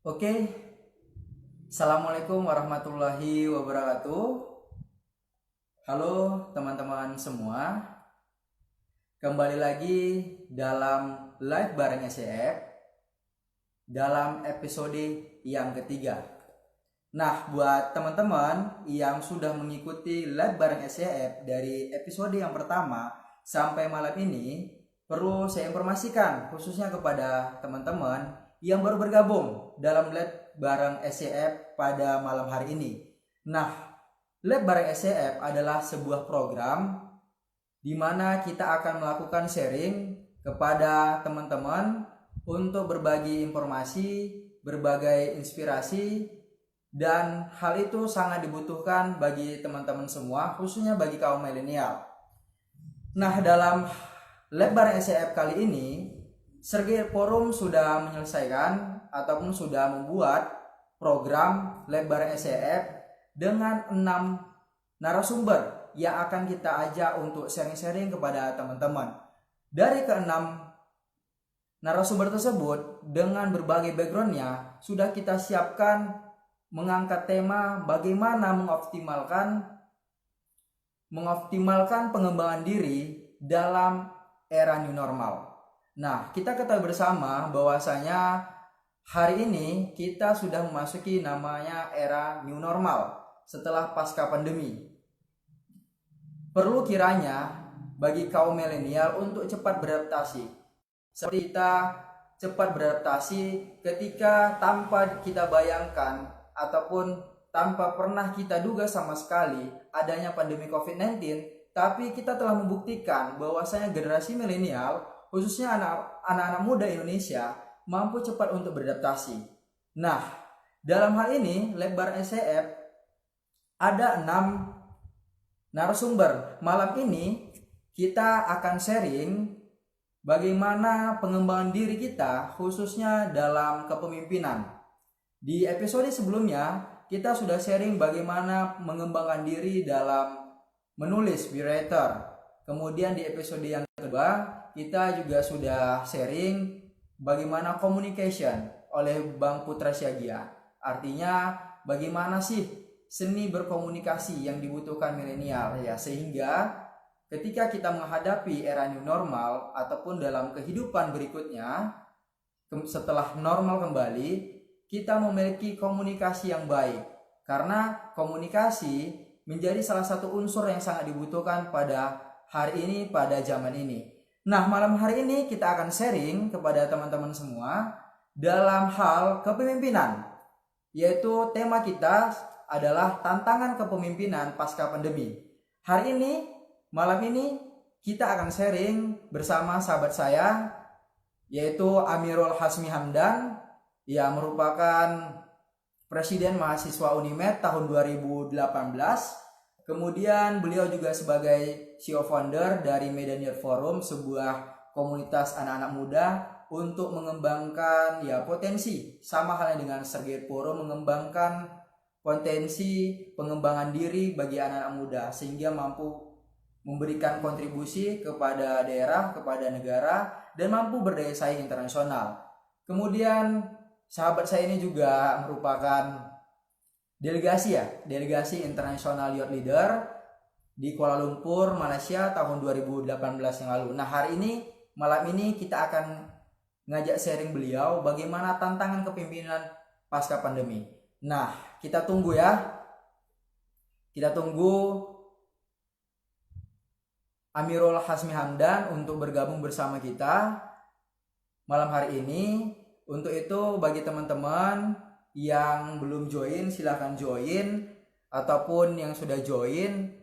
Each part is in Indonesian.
Oke, Assalamualaikum warahmatullahi wabarakatuh. Halo teman-teman semua, kembali lagi dalam live bareng SCF dalam episode yang ketiga. Nah, buat teman-teman yang sudah mengikuti live bareng SCF dari episode yang pertama sampai malam ini, perlu saya informasikan khususnya kepada teman-teman yang baru bergabung dalam live bareng SCF pada malam hari ini. Nah, live bareng SCF adalah sebuah program di mana kita akan melakukan sharing kepada teman-teman untuk berbagi informasi, berbagai inspirasi, dan hal itu sangat dibutuhkan bagi teman-teman semua, khususnya bagi kaum milenial. Nah, dalam lebar SCF kali ini, Sergei Forum sudah menyelesaikan ataupun sudah membuat program lebar SCF dengan 6 narasumber yang akan kita ajak untuk sharing-sharing kepada teman-teman. Dari keenam narasumber tersebut dengan berbagai backgroundnya sudah kita siapkan mengangkat tema bagaimana mengoptimalkan pengembangan diri dalam era new normal. Nah, kita ketahui bersama bahwasanya hari ini kita sudah memasuki namanya era new normal setelah pasca pandemi. Perlu kiranya bagi kaum milenial untuk cepat beradaptasi. Seperti kita cepat beradaptasi ketika tanpa kita bayangkan ataupun tanpa pernah kita duga sama sekali adanya pandemi COVID-19, tapi kita telah membuktikan bahwasanya generasi milenial, khususnya anak-anak muda Indonesia, mampu cepat untuk beradaptasi. Nah, dalam hal ini, lebar SCF ada 6 narasumber. Malam ini kita akan sharing bagaimana pengembangan diri kita khususnya dalam kepemimpinan. Di episode sebelumnya kita sudah sharing bagaimana mengembangkan diri dalam menulis be writer. Kemudian di episode yang kedua kita juga sudah sharing bagaimana communication oleh Bang Putra Siagia. Artinya bagaimana sih seni berkomunikasi yang dibutuhkan milenial ya, sehingga ketika kita menghadapi era new normal ataupun dalam kehidupan berikutnya setelah normal kembali, kita memiliki komunikasi yang baik, karena komunikasi menjadi salah satu unsur yang sangat dibutuhkan pada hari ini, pada zaman ini. Nah, malam hari ini kita akan sharing kepada teman-teman semua dalam hal kepemimpinan, yaitu tema kita adalah tantangan kepemimpinan pasca pandemi. Hari ini, malam ini kita akan sharing bersama sahabat saya, yaitu Amirul Hasmi Hamdan, yang merupakan Presiden Mahasiswa Unimed tahun 2018. Kemudian beliau juga sebagai CEO founder dari Medan Youth Forum, sebuah komunitas anak-anak muda untuk mengembangkan potensi, sama halnya dengan Sergei Forum, mengembangkan potensi pengembangan diri bagi anak-anak muda sehingga mampu memberikan kontribusi kepada daerah, kepada negara, dan mampu berdaya saing internasional. Kemudian sahabat saya ini juga merupakan delegasi internasional youth leader di Kuala Lumpur, Malaysia tahun 2018 yang lalu. Nah, malam ini kita akan ngajak sharing beliau bagaimana tantangan kepemimpinan pasca pandemi. Nah, kita tunggu ya. Kita tunggu Amirul Hasmi Hamdan untuk bergabung bersama kita malam hari ini. Untuk itu bagi teman-teman yang belum join, silahkan join, ataupun yang sudah join,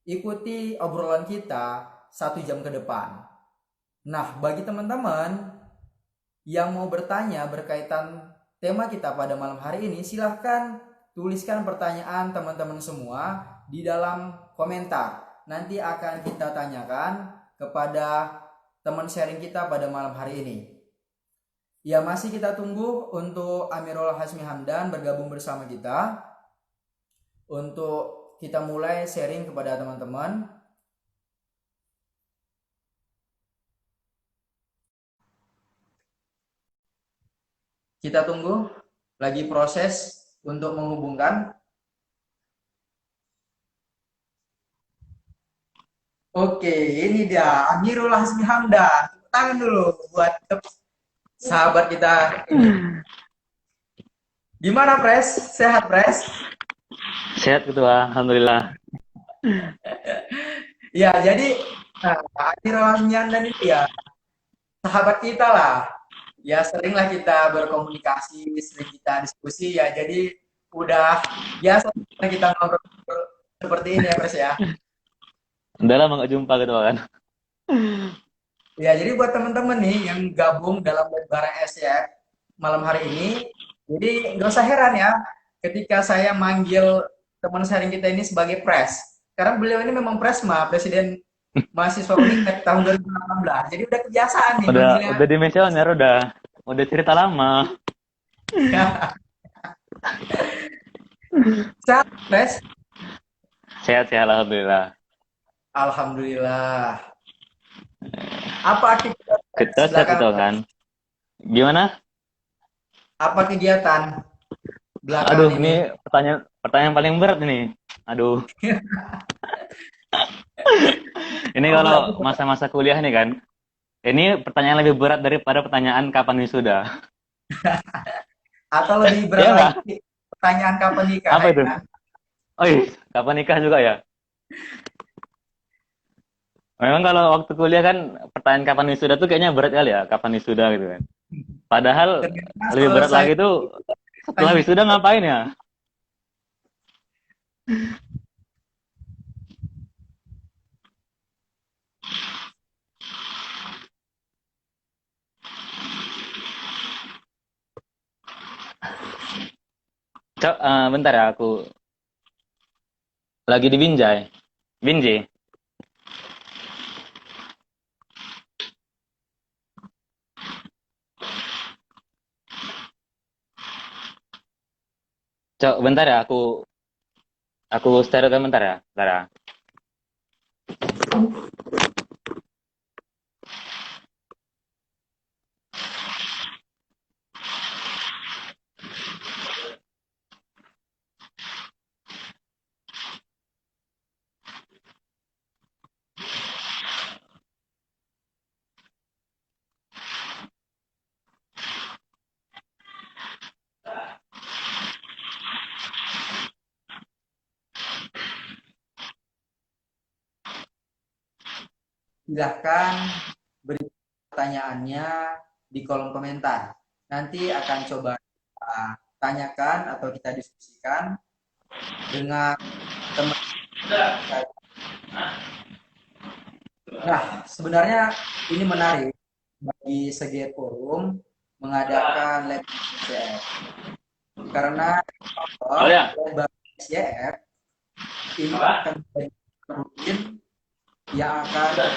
ikuti obrolan kita 1 jam ke depan. Nah, bagi teman-teman yang mau bertanya berkaitan tema kita pada malam hari ini, silahkan tuliskan pertanyaan teman-teman semua di dalam komentar. Nanti akan kita tanyakan kepada teman sharing kita pada malam hari ini. Ya, masih kita tunggu untuk Amirul Hasmi Hamdan bergabung bersama kita untuk kita mulai sharing kepada teman-teman. Kita tunggu. lagi proses untuk menghubungkan. Oke, ini dia Amirul Hasmi Hamdan. Tepuk tangan dulu buat sahabat kita ini. Gimana, Pres? Sehat, Pres? Sehat ketua, alhamdulillah. Ya, jadi nah, Amirul Hasmi Hamdan itu ya sahabat kita lah. Ya, seringlah kita berkomunikasi, sering kita diskusi ya. Jadi udah biasa kita ngobrol seperti ini ya, Pres ya. Udah lama nggak jumpa ketua kan. Ya, jadi buat teman-teman nih yang gabung dalam bareng SCF malam hari ini, jadi nggak usah heran ya ketika saya manggil teman sharing kita ini sebagai Pres. Karena beliau ini memang Presma, Presiden Mahasiswa Unikmed tahun 2018. Jadi udah kebiasaan nih manggilnya. Udah dimensioner, udah cerita lama. Sehat, Pres? Sehat alhamdulillah. Alhamdulillah. Apa aktivitas Kita sehat belakang? ketua kan. Gimana? Apa kegiatan belakangan Aduh, ini? ini pertanyaan paling berat ini. Aduh, ini Oh, kalau berarti masa-masa kuliah nih kan. Ini pertanyaan lebih berat daripada pertanyaan kapan wisuda. atau lebih berat Ya nggak? lagi pertanyaan kapan nikah Apa itu? ya? Oh iya, kapan nikah juga ya? Memang kalau waktu kuliah kan pertanyaan kapan wisuda tuh kayaknya berat kali ya, kapan wisuda gitu kan. Padahal Ternyata lebih berat selesai lagi tuh setelah tanya. wisuda ngapain ya? Bentar ya, aku lagi di Binjai. Binjai. Bentar ya, aku sterilkan bentar ya. Bentar ya. Silahkan beri pertanyaannya di kolom komentar. Nanti akan coba kita tanyakan atau kita diskusikan dengan teman kita. Nah, sebenarnya ini menarik bagi segi forum mengadakan lab SCF karena Oh ya. lab SCF ini akan menjadi rutin yang akan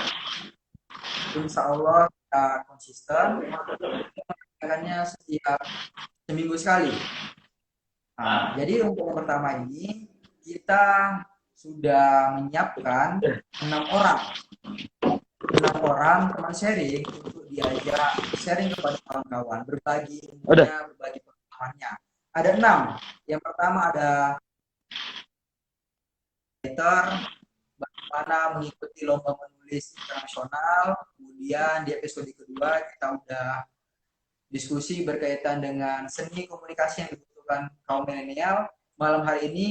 insya Allah kita konsisten mengadakannya setiap seminggu sekali. Nah, jadi untuk yang pertama ini kita sudah menyiapkan 6 orang, 6 orang teman sharing untuk diajak sharing kepada kawan-kawan, berbagi Udah. ilmunya, berbagi pengalamannya. Ada 6. Yang pertama ada writer, bagaimana mengikuti lomba menulis internasional. Kemudian di episode kedua kita udah diskusi berkaitan dengan seni komunikasi yang dibutuhkan kaum milenial. Malam hari ini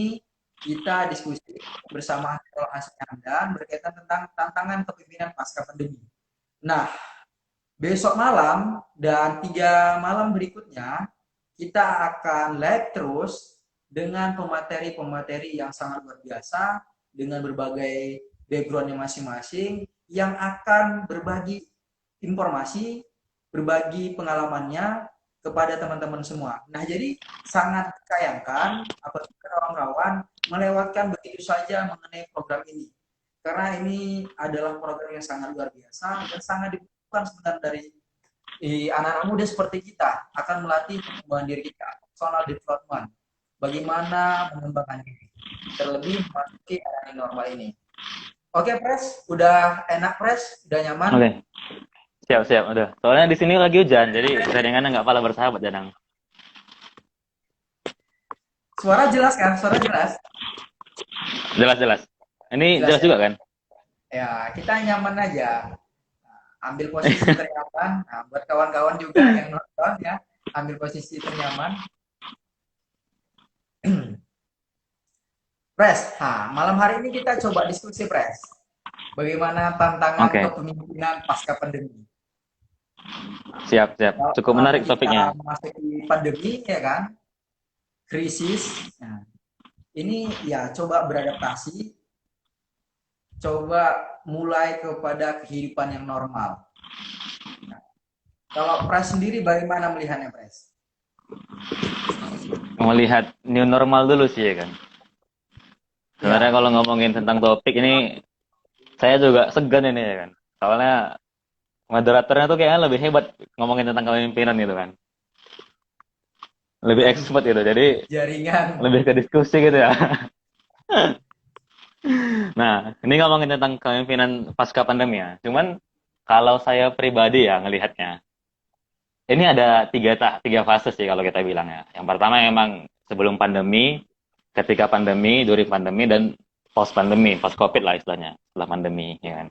kita diskusi bersama Hasan dan berkaitan tentang tantangan kepemimpinan pasca pandemi. Nah, besok malam dan 3 malam berikutnya kita akan live terus dengan pemateri-pemateri yang sangat luar biasa dengan berbagai backgroundnya masing-masing yang akan berbagi informasi, berbagi pengalamannya kepada teman-teman semua. Nah, jadi sangat disayangkan apabila kawan-kawan melewatkan begitu saja mengenai program ini. Karena ini adalah program yang sangat luar biasa dan sangat dibutuhkan sebenarnya dari anak-anak muda seperti kita akan melatih pengembangan diri kita, personal development. Bagaimana mengembangkan diri, terlebih memasuki era normal ini. Oke, Pres, udah enak, Pres, udah nyaman. Oke. Siap, udah. Soalnya di sini lagi hujan, jadi jaringannya nggak pala bersahabat, Janang. Suara jelas kan? Suara jelas. Jelas jelas. Ini Jelas jelas ya. juga kan? Ya, kita nyaman aja. Ambil posisi ternyaman. Nah, buat kawan-kawan juga yang nonton ya, ambil posisi ternyaman. Pres, malam hari ini kita coba diskusi, Pres. Bagaimana tantangan Oke, kepemimpinan pasca pandemi? siap siap. Cukup Selama menarik kita topiknya. memasuki pandemi, ya kan, krisis. Nah, ini ya coba beradaptasi, coba mulai kepada kehidupan yang normal. Nah, kalau Pres sendiri bagaimana melihatnya, Pres? Melihat new normal dulu sih ya kan. Sebenarnya Ya, kalau ngomongin tentang topik ini, saya juga segan ini ya kan. Soalnya moderatornya tuh kayaknya lebih hebat ngomongin tentang kepemimpinan gitu kan. Lebih waduh, expert gitu. Jadi jaringan. lebih ke diskusi gitu ya. Nah, ini ngomongin tentang kepemimpinan pasca pandemi ya. Cuman kalau saya pribadi ya ngelihatnya, ini ada tiga fase sih kalau kita bilang ya. Yang pertama memang sebelum pandemi, ketika pandemi, during pandemi, dan post pandemi, post COVID lah istilahnya, setelah pandemi, ya kan.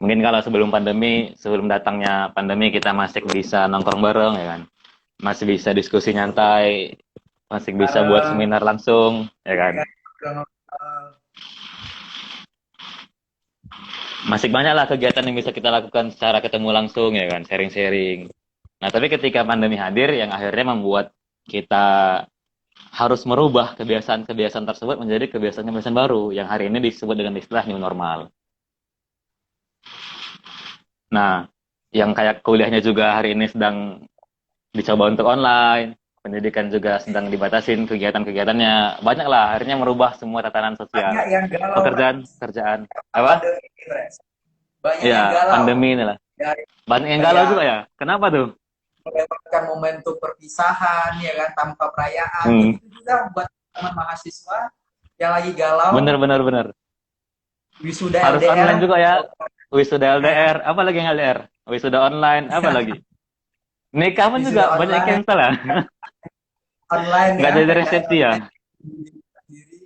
Mungkin kalau sebelum pandemi, sebelum datangnya pandemi kita masih bisa nongkrong bareng, ya kan. Masih bisa diskusi nyantai, masih bisa buat Bareng, seminar langsung, ya kan. ya, ngobrol. Masih banyak lah kegiatan yang bisa kita lakukan secara ketemu langsung, ya kan, sharing-sharing. Nah, tapi ketika pandemi hadir, yang akhirnya membuat kita harus merubah kebiasaan-kebiasaan tersebut menjadi kebiasaan-kebiasaan baru yang hari ini disebut dengan istilah new normal. Nah, yang kayak kuliahnya juga hari ini sedang dicoba untuk online, pendidikan juga sedang dibatasin kegiatan-kegiatannya. Banyak lah akhirnya merubah semua tatanan Banyak sosial. yang galau, Pekerjaan, Pres. kerjaan. Apa? Pandemi ini, Pres. Banyak yang Ya, galau. pandemi inilah. Dari Banyak yang galau yang juga ya. Kenapa tuh? melewatkan momentum perpisahan, ya kan, tanpa perayaan. Hmm, Begitu juga buat teman mahasiswa yang lagi galau, bener bener bener. wisuda Harus LDR. online juga ya. Wisuda LDR, apa lagi yang LDR? Wisuda online, apa lagi? Nikah pun Wisuda juga banyak yang online, cancel ya. online Nggak ya, jadi PKL resepsi ya. online sendiri.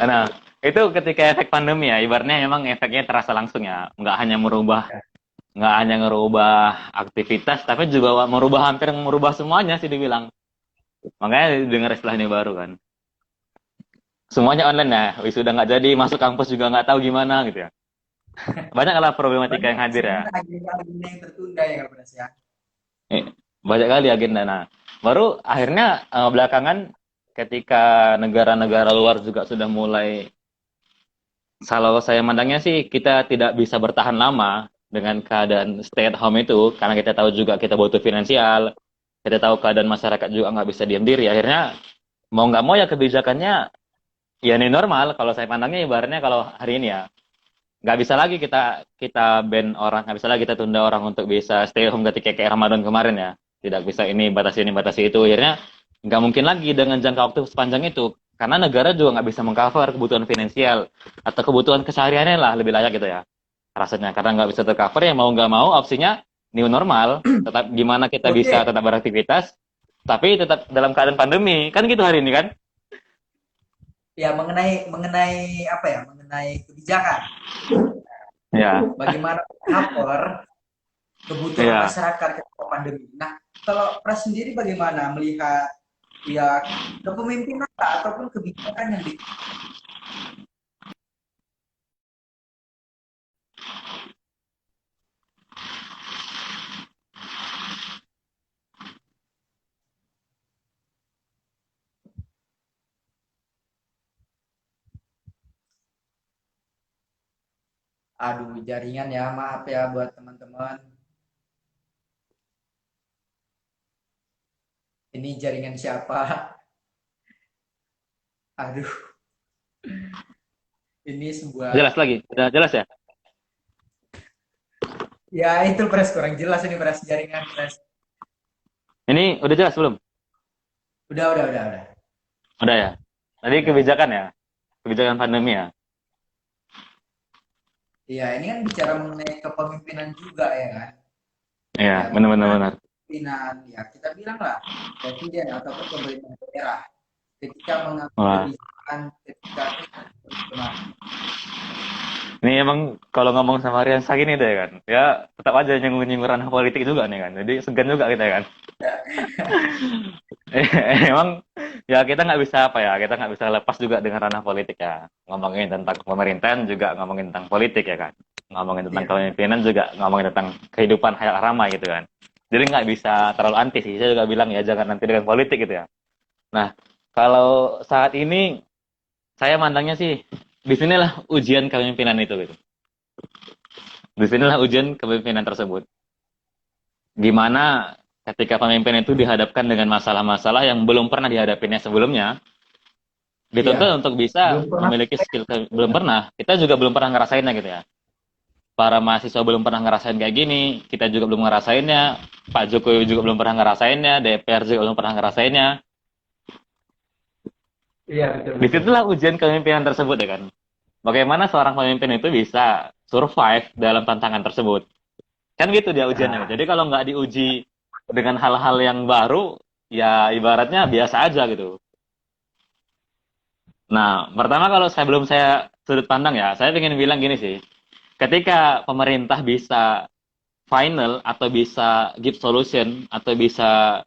Nah, itu ketika efek pandemi ya, ibaratnya memang efeknya terasa langsung ya. Nggak hanya ngerubah aktivitas, tapi juga merubah hampir merubah semuanya sih dibilang. Makanya dengar istilah ini baru kan. Semuanya online ya, wisuda nggak jadi, masuk kampus juga nggak tahu gimana gitu ya. Banyak lah problematika Banyak yang hadir ya. sebenarnya agenda-agenda yang tertunda ya, Pres ya. Eh, Banyak kali agenda. Nah, baru akhirnya belakangan ketika negara-negara luar juga sudah mulai, kalau saya mandangnya sih kita tidak bisa bertahan lama dengan keadaan stay at home itu, karena kita tahu juga kita butuh finansial, kita tahu keadaan masyarakat juga nggak bisa diam diri. Akhirnya mau nggak mau ya kebijakannya ya ini normal. Kalau saya pandangnya ibaratnya kalau hari ini ya nggak bisa lagi kita kita ban orang, nggak bisa lagi kita tunda orang untuk bisa stay home ketika kayak Ramadan kemarin ya. Tidak bisa ini batasi itu. Akhirnya nggak mungkin lagi dengan jangka waktu sepanjang itu. Karena negara juga nggak bisa mengcover kebutuhan finansial atau kebutuhan kesehariannya lah lebih layak gitu ya. Rasanya karena nggak bisa tercover ya mau nggak mau opsinya new normal. Tetap gimana kita bisa Oke, tetap beraktivitas tapi tetap dalam keadaan pandemi. Kan gitu hari ini kan? ya mengenai mengenai apa ya? Mengenai kebijakan. Ya, Bagaimana cover kebutuhan ya. masyarakat ketika pandemi. Nah, kalau Pres sendiri bagaimana melihat ya kepemimpinan ataupun kebijakan yang di. Aduh, jaringan ya, maaf ya buat teman-teman. Ini jaringan siapa? Aduh, ini Jelas sebuah lagi. Udah jelas ya? ya itu Pres kurang jelas ini Pres jaringan Pres. Ini udah jelas belum? Udah. Udah ya. Tadi Udah. kebijakan ya, kebijakan pandemi ya. Iya, ini kan bicara mengenai kepemimpinan juga ya kan. Iya, Ya benar-benar bagaimana benar. kepemimpinan, ya kita bilang lah presiden ataupun pemerintah daerah ketika mengambil Wah, kebijakan ketika ini emang kalau ngomong sama Riansa gini deh kan, ya tetap aja nyinggung-nyinggung ranah politik juga nih kan. Jadi segan juga kita kan. Emang ya kita nggak bisa apa ya, kita nggak bisa lepas juga dengan ranah politik ya. Ngomongin tentang pemerintahan juga ngomongin tentang politik ya kan. Ngomongin tentang ya, kepemimpinan juga ngomongin tentang kehidupan hayat ramai gitu kan. Jadi nggak bisa terlalu anti sih. Saya juga bilang ya jangan nanti dengan politik gitu ya. Nah, kalau saat ini saya mandangnya sih disinilah ujian kepemimpinan itu gitu. Disinilah ujian kepemimpinan tersebut. Gimana ketika pemimpin itu dihadapkan dengan masalah-masalah yang belum pernah dihadapinya sebelumnya, dituntut ya, untuk bisa belum pernah. memiliki skill belum pernah. Kita juga belum pernah ngerasainnya gitu ya. Para mahasiswa belum pernah ngerasain kayak gini, kita juga belum ngerasainnya, Pak Jokowi juga belum pernah ngerasainnya, DPR juga belum pernah ngerasainnya. Iya, betul betul. Disitulah ujian kepemimpinan tersebut ya kan. Bagaimana seorang pemimpin itu bisa survive dalam tantangan tersebut. Kan gitu dia ujiannya. Nah, Jadi kalau nggak diuji dengan hal-hal yang baru, ya ibaratnya biasa aja gitu. Nah, pertama kalau sebelum saya sudut pandang ya, saya ingin bilang gini sih. Ketika pemerintah bisa final atau bisa give solution atau bisa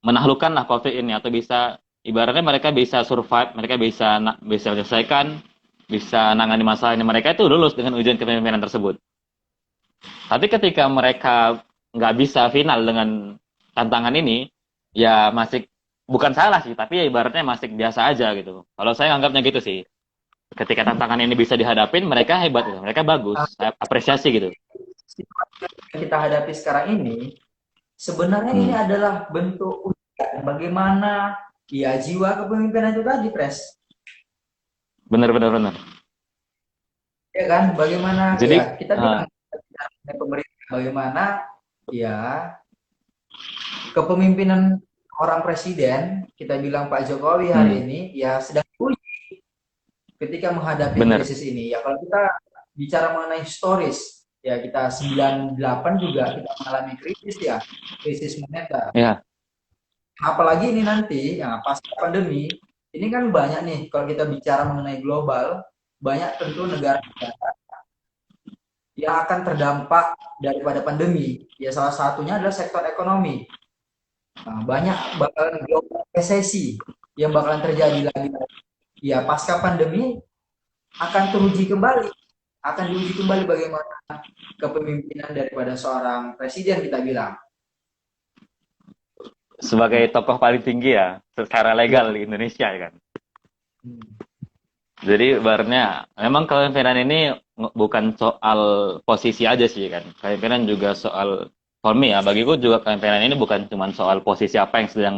menaklukkan lah COVID ini atau bisa ibaratnya mereka bisa survive, mereka bisa menyelesaikan, bisa nangani masalah ini mereka itu lulus dengan ujian kepemimpinan tersebut. Tapi ketika mereka nggak bisa final dengan tantangan ini, ya masih bukan salah sih, tapi ya ibaratnya masih biasa aja gitu. Kalau saya anggapnya gitu sih. Ketika tantangan ini bisa dihadapin, mereka hebat gitu. Mereka bagus. Saya apresiasi gitu. situasi yang kita hadapi sekarang ini sebenarnya ini Hmm. adalah bentuk ujian bagaimana ya jiwa kepemimpinan itu tadi, Pres. Bener, bener, bener. Ya kan, bagaimana Jadi, ya kita bilang pemerintah bagaimana ya kepemimpinan orang presiden, kita bilang Pak Jokowi hari hmm, ini ya sedang diuji ketika menghadapi bener. krisis ini. Ya kalau kita bicara mengenai historis, ya kita 98 juga kita mengalami krisis ya, krisis moneter. Ya, Apalagi ini nanti ya pasca pandemi, ini kan banyak nih kalau kita bicara mengenai global, banyak tentu negara-negara yang akan terdampak daripada pandemi. Ya salah satunya adalah sektor ekonomi. Nah, banyak bakalan global resesi yang bakalan terjadi lagi. Ya pasca pandemi akan teruji kembali, akan diuji kembali bagaimana kepemimpinan daripada seorang presiden kita bilang. sebagai tokoh paling tinggi ya, secara Ya, legal di Indonesia ya kan. Jadi ibaratnya, memang kepemimpinan ini bukan soal posisi aja sih kan. Kepemimpinan juga soal, for me ya, bagiku juga kepemimpinan ini bukan cuma soal posisi apa yang sedang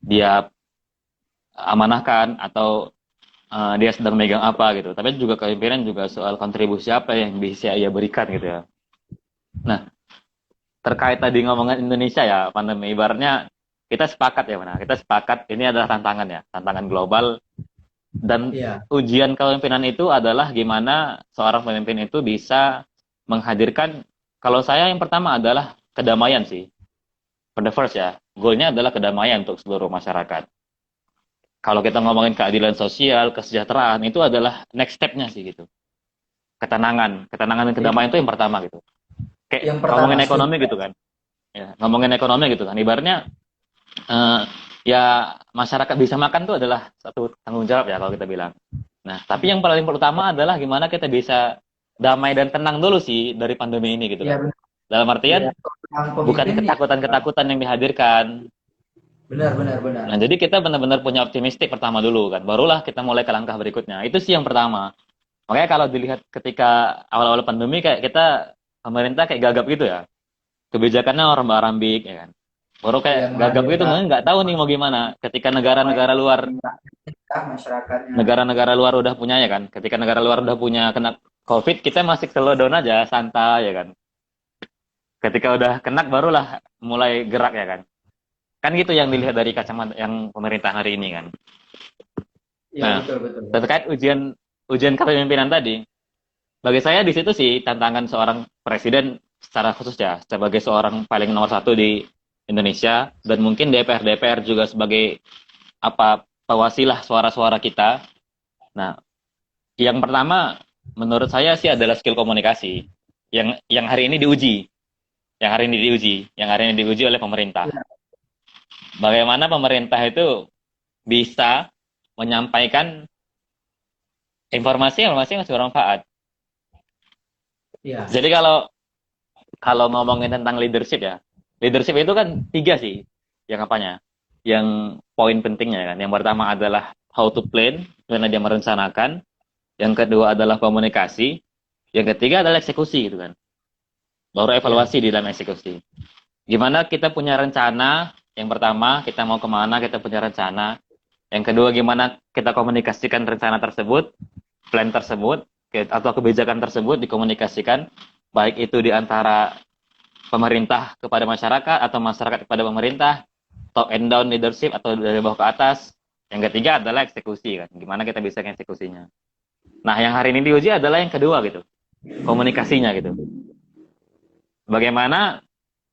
dia amanahkan atau dia sedang megang apa gitu. Tapi juga kepemimpinan juga soal kontribusi apa yang bisa ia berikan gitu ya. Nah, terkait tadi ngomongan Indonesia ya, pandemi ibaratnya kita sepakat ya, mana? Kita sepakat ini adalah tantangan ya, tantangan global dan ya, ujian kepemimpinan itu adalah gimana seorang pemimpin itu bisa menghadirkan kalau saya yang pertama adalah kedamaian sih. For the first ya, goalnya adalah kedamaian untuk seluruh masyarakat. Kalau kita ngomongin keadilan sosial, kesejahteraan, itu adalah next step-nya sih gitu. Ketenangan dan kedamaian itu yang pertama gitu. Kayak yang pertama ngomongin setuju. ekonomi gitu kan. Ya, ngomongin ekonomi gitu kan. Ibaratnya eh, ya masyarakat bisa makan tuh adalah satu tanggung jawab ya kalau kita bilang. Nah, tapi yang paling pertama adalah gimana kita bisa damai dan tenang dulu sih dari pandemi ini gitu Ya kan. benar. Dalam Ya, artian yang bukan pemimpin ya ketakutan-ketakutan yang dihadirkan. benar benar benar. Nah, jadi kita benar-benar punya optimistik pertama dulu kan. Barulah kita mulai ke langkah berikutnya. Itu sih yang pertama. Makanya kalau dilihat ketika awal-awal pandemi kayak kita pemerintah kayak gagap gitu ya. Kebijakannya orang-ambik ya kan. Baru Ya kayak gagap gitu menghadirkan nggak tahu nih mau gimana. Ketika damai negara-negara luar masyarakatnya. negara-negara luar udah punya ya kan. Ketika negara luar udah punya kena COVID, kita masih slow down aja, santai ya kan. Ketika udah kena barulah mulai gerak ya kan. Kan gitu yang dilihat dari kacamata yang pemerintah hari ini kan. Ya Nah, betul betul. terkait ujian ujian kepemimpinan tadi, bagi saya di situ sih tantangan seorang presiden secara khusus ya, sebagai seorang paling nomor satu di Indonesia, dan mungkin DPR juga sebagai apa pewasilah suara-suara kita. Nah, yang pertama menurut saya sih adalah skill komunikasi yang hari ini diuji, yang hari ini diuji oleh pemerintah. Iya. Bagaimana pemerintah itu bisa menyampaikan informasi yang masih bermanfaat. Iya. Jadi kalau kalau ngomongin tentang leadership ya, leadership itu kan tiga sih, yang apanya, yang poin pentingnya kan. Yang pertama adalah how to plan, karena dia merencanakan. Yang kedua adalah komunikasi. Yang ketiga adalah eksekusi gitu kan. Baru Iya. evaluasi di dalam eksekusi. Gimana kita punya rencana? Yang pertama kita mau kemana? Kita punya rencana. Yang kedua gimana kita komunikasikan rencana tersebut, plan tersebut, atau kebijakan tersebut dikomunikasikan, baik itu di antara pemerintah kepada masyarakat atau masyarakat kepada pemerintah, top and down leadership atau dari bawah ke atas. Yang ketiga adalah eksekusi kan, gimana kita bisa eksekusinya. Nah, yang hari ini diuji adalah yang kedua gitu, komunikasinya gitu. Bagaimana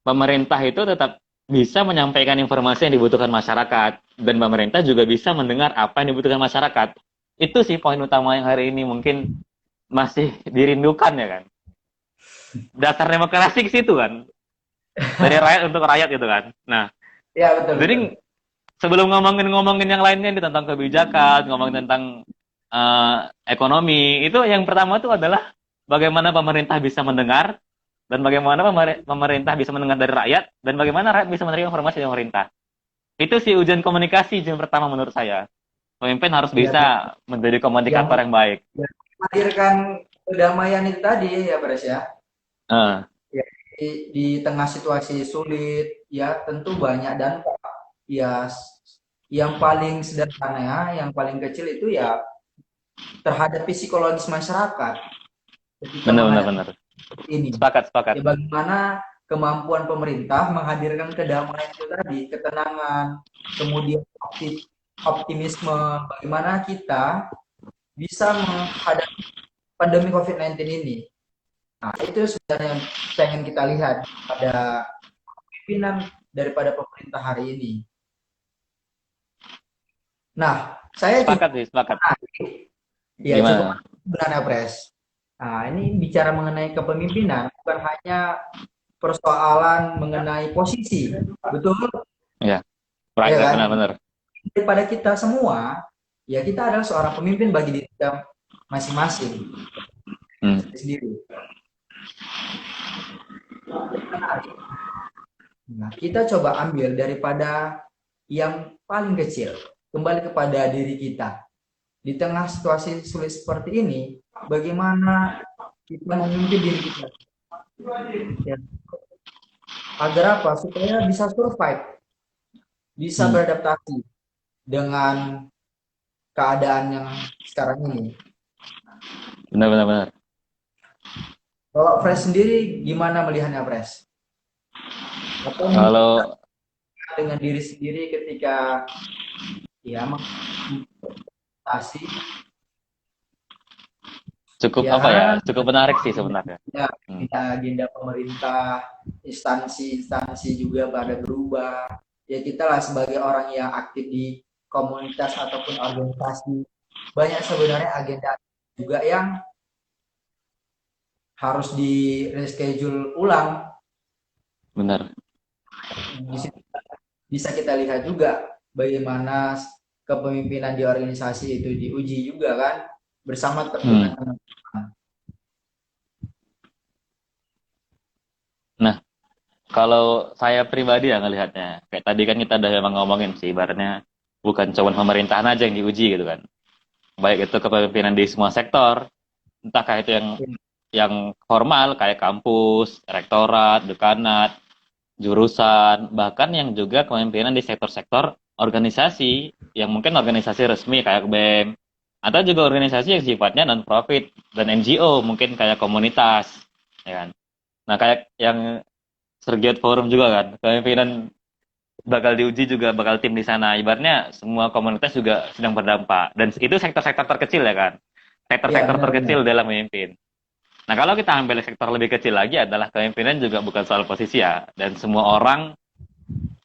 pemerintah itu tetap bisa menyampaikan informasi yang dibutuhkan masyarakat, dan pemerintah juga bisa mendengar apa yang dibutuhkan masyarakat. Itu sih poin utama yang hari ini mungkin masih dirindukan ya kan. Dasar demokrasi ke situ kan, dari rakyat untuk rakyat gitu kan. Nah, Iya, betul betul. jadi sebelum ngomongin yang lainnya nih, tentang kebijakan, ngomongin tentang ekonomi, itu yang pertama itu adalah bagaimana pemerintah bisa mendengar, dan bagaimana pemerintah bisa mendengar dari rakyat, dan bagaimana rakyat bisa menerima informasi dari pemerintah. Itu sih ujian komunikasi, ujian pertama menurut saya. Pemimpin harus Iya, betul. bisa menjadi Yang komunikator yang baik. menghadirkan kedamaian itu tadi ya, Bres ya. Uh, Ya, di tengah situasi sulit, ya tentu banyak dampak. Ya, yang paling sederhana, yang paling kecil itu ya terhadap psikologis masyarakat ketika benar, benar, menghadapi benar. ini. Sepakat, sepakat. Ya, bagaimana kemampuan pemerintah menghadirkan kedamaian itu tadi, ketenangan, kemudian optimisme, bagaimana kita bisa menghadapi pandemi COVID-19 ini. Nah, itu sebenarnya yang pengen kita lihat pada pimpinan daripada pemerintah hari ini. Nah, saya juga Sepakat sih, sepakat. ya cukup Gimana? sebenarnya Pres. Nah, ini bicara mengenai kepemimpinan bukan hanya persoalan mengenai posisi, betul? Ya, Ya right, kan? benar-benar. Daripada kita semua, ya kita adalah seorang pemimpin bagi diri kita masing-masing Hmm. sendiri. Nah, kita coba ambil daripada yang paling kecil, kembali kepada diri kita. Di tengah situasi sulit seperti ini, bagaimana kita memimpin diri kita? Ya, agar apa? Supaya bisa survive, bisa Hmm. beradaptasi dengan keadaan yang sekarang ini. Benar-benar, benar. Kalau Fresh sendiri gimana melihatnya Fresh? Atau mungkin Kalau dengan diri sendiri ketika ya mengatasi cukup apa ya, ya cukup menarik sih sebenarnya. ya Hmm. agenda pemerintah, instansi-instansi juga pada berubah. Ya kita lah sebagai orang yang aktif di komunitas ataupun organisasi, banyak sebenarnya agenda juga yang harus di reschedule ulang. Benar. Di situ bisa kita lihat juga bagaimana kepemimpinan di organisasi itu diuji juga kan bersama dengan Hmm. teman-teman. Nah, kalau saya pribadi ya ngelihatnya, kayak tadi kan kita udah memang ngomongin sih, ibaratnya bukan cuma pemerintahan aja yang diuji gitu kan. Baik itu kepemimpinan di semua sektor, entahkah itu yang formal kayak kampus, rektorat, dekanat, jurusan, bahkan yang juga kepemimpinan di sektor-sektor organisasi, yang mungkin organisasi resmi kayak BEM, atau juga organisasi yang sifatnya non-profit dan NGO, mungkin kayak komunitas, ya kan. Nah, kayak yang Sergiat Forum juga kan, kepemimpinan bakal diuji juga, bakal tim di sana. Ibaratnya semua komunitas juga sedang berdampak, dan itu sektor-sektor terkecil ya kan, Iya, sektor-sektor benar-benar. terkecil dalam memimpin. Nah, kalau kita ambil sektor lebih kecil lagi adalah kepemimpinan juga bukan soal posisi ya, dan semua orang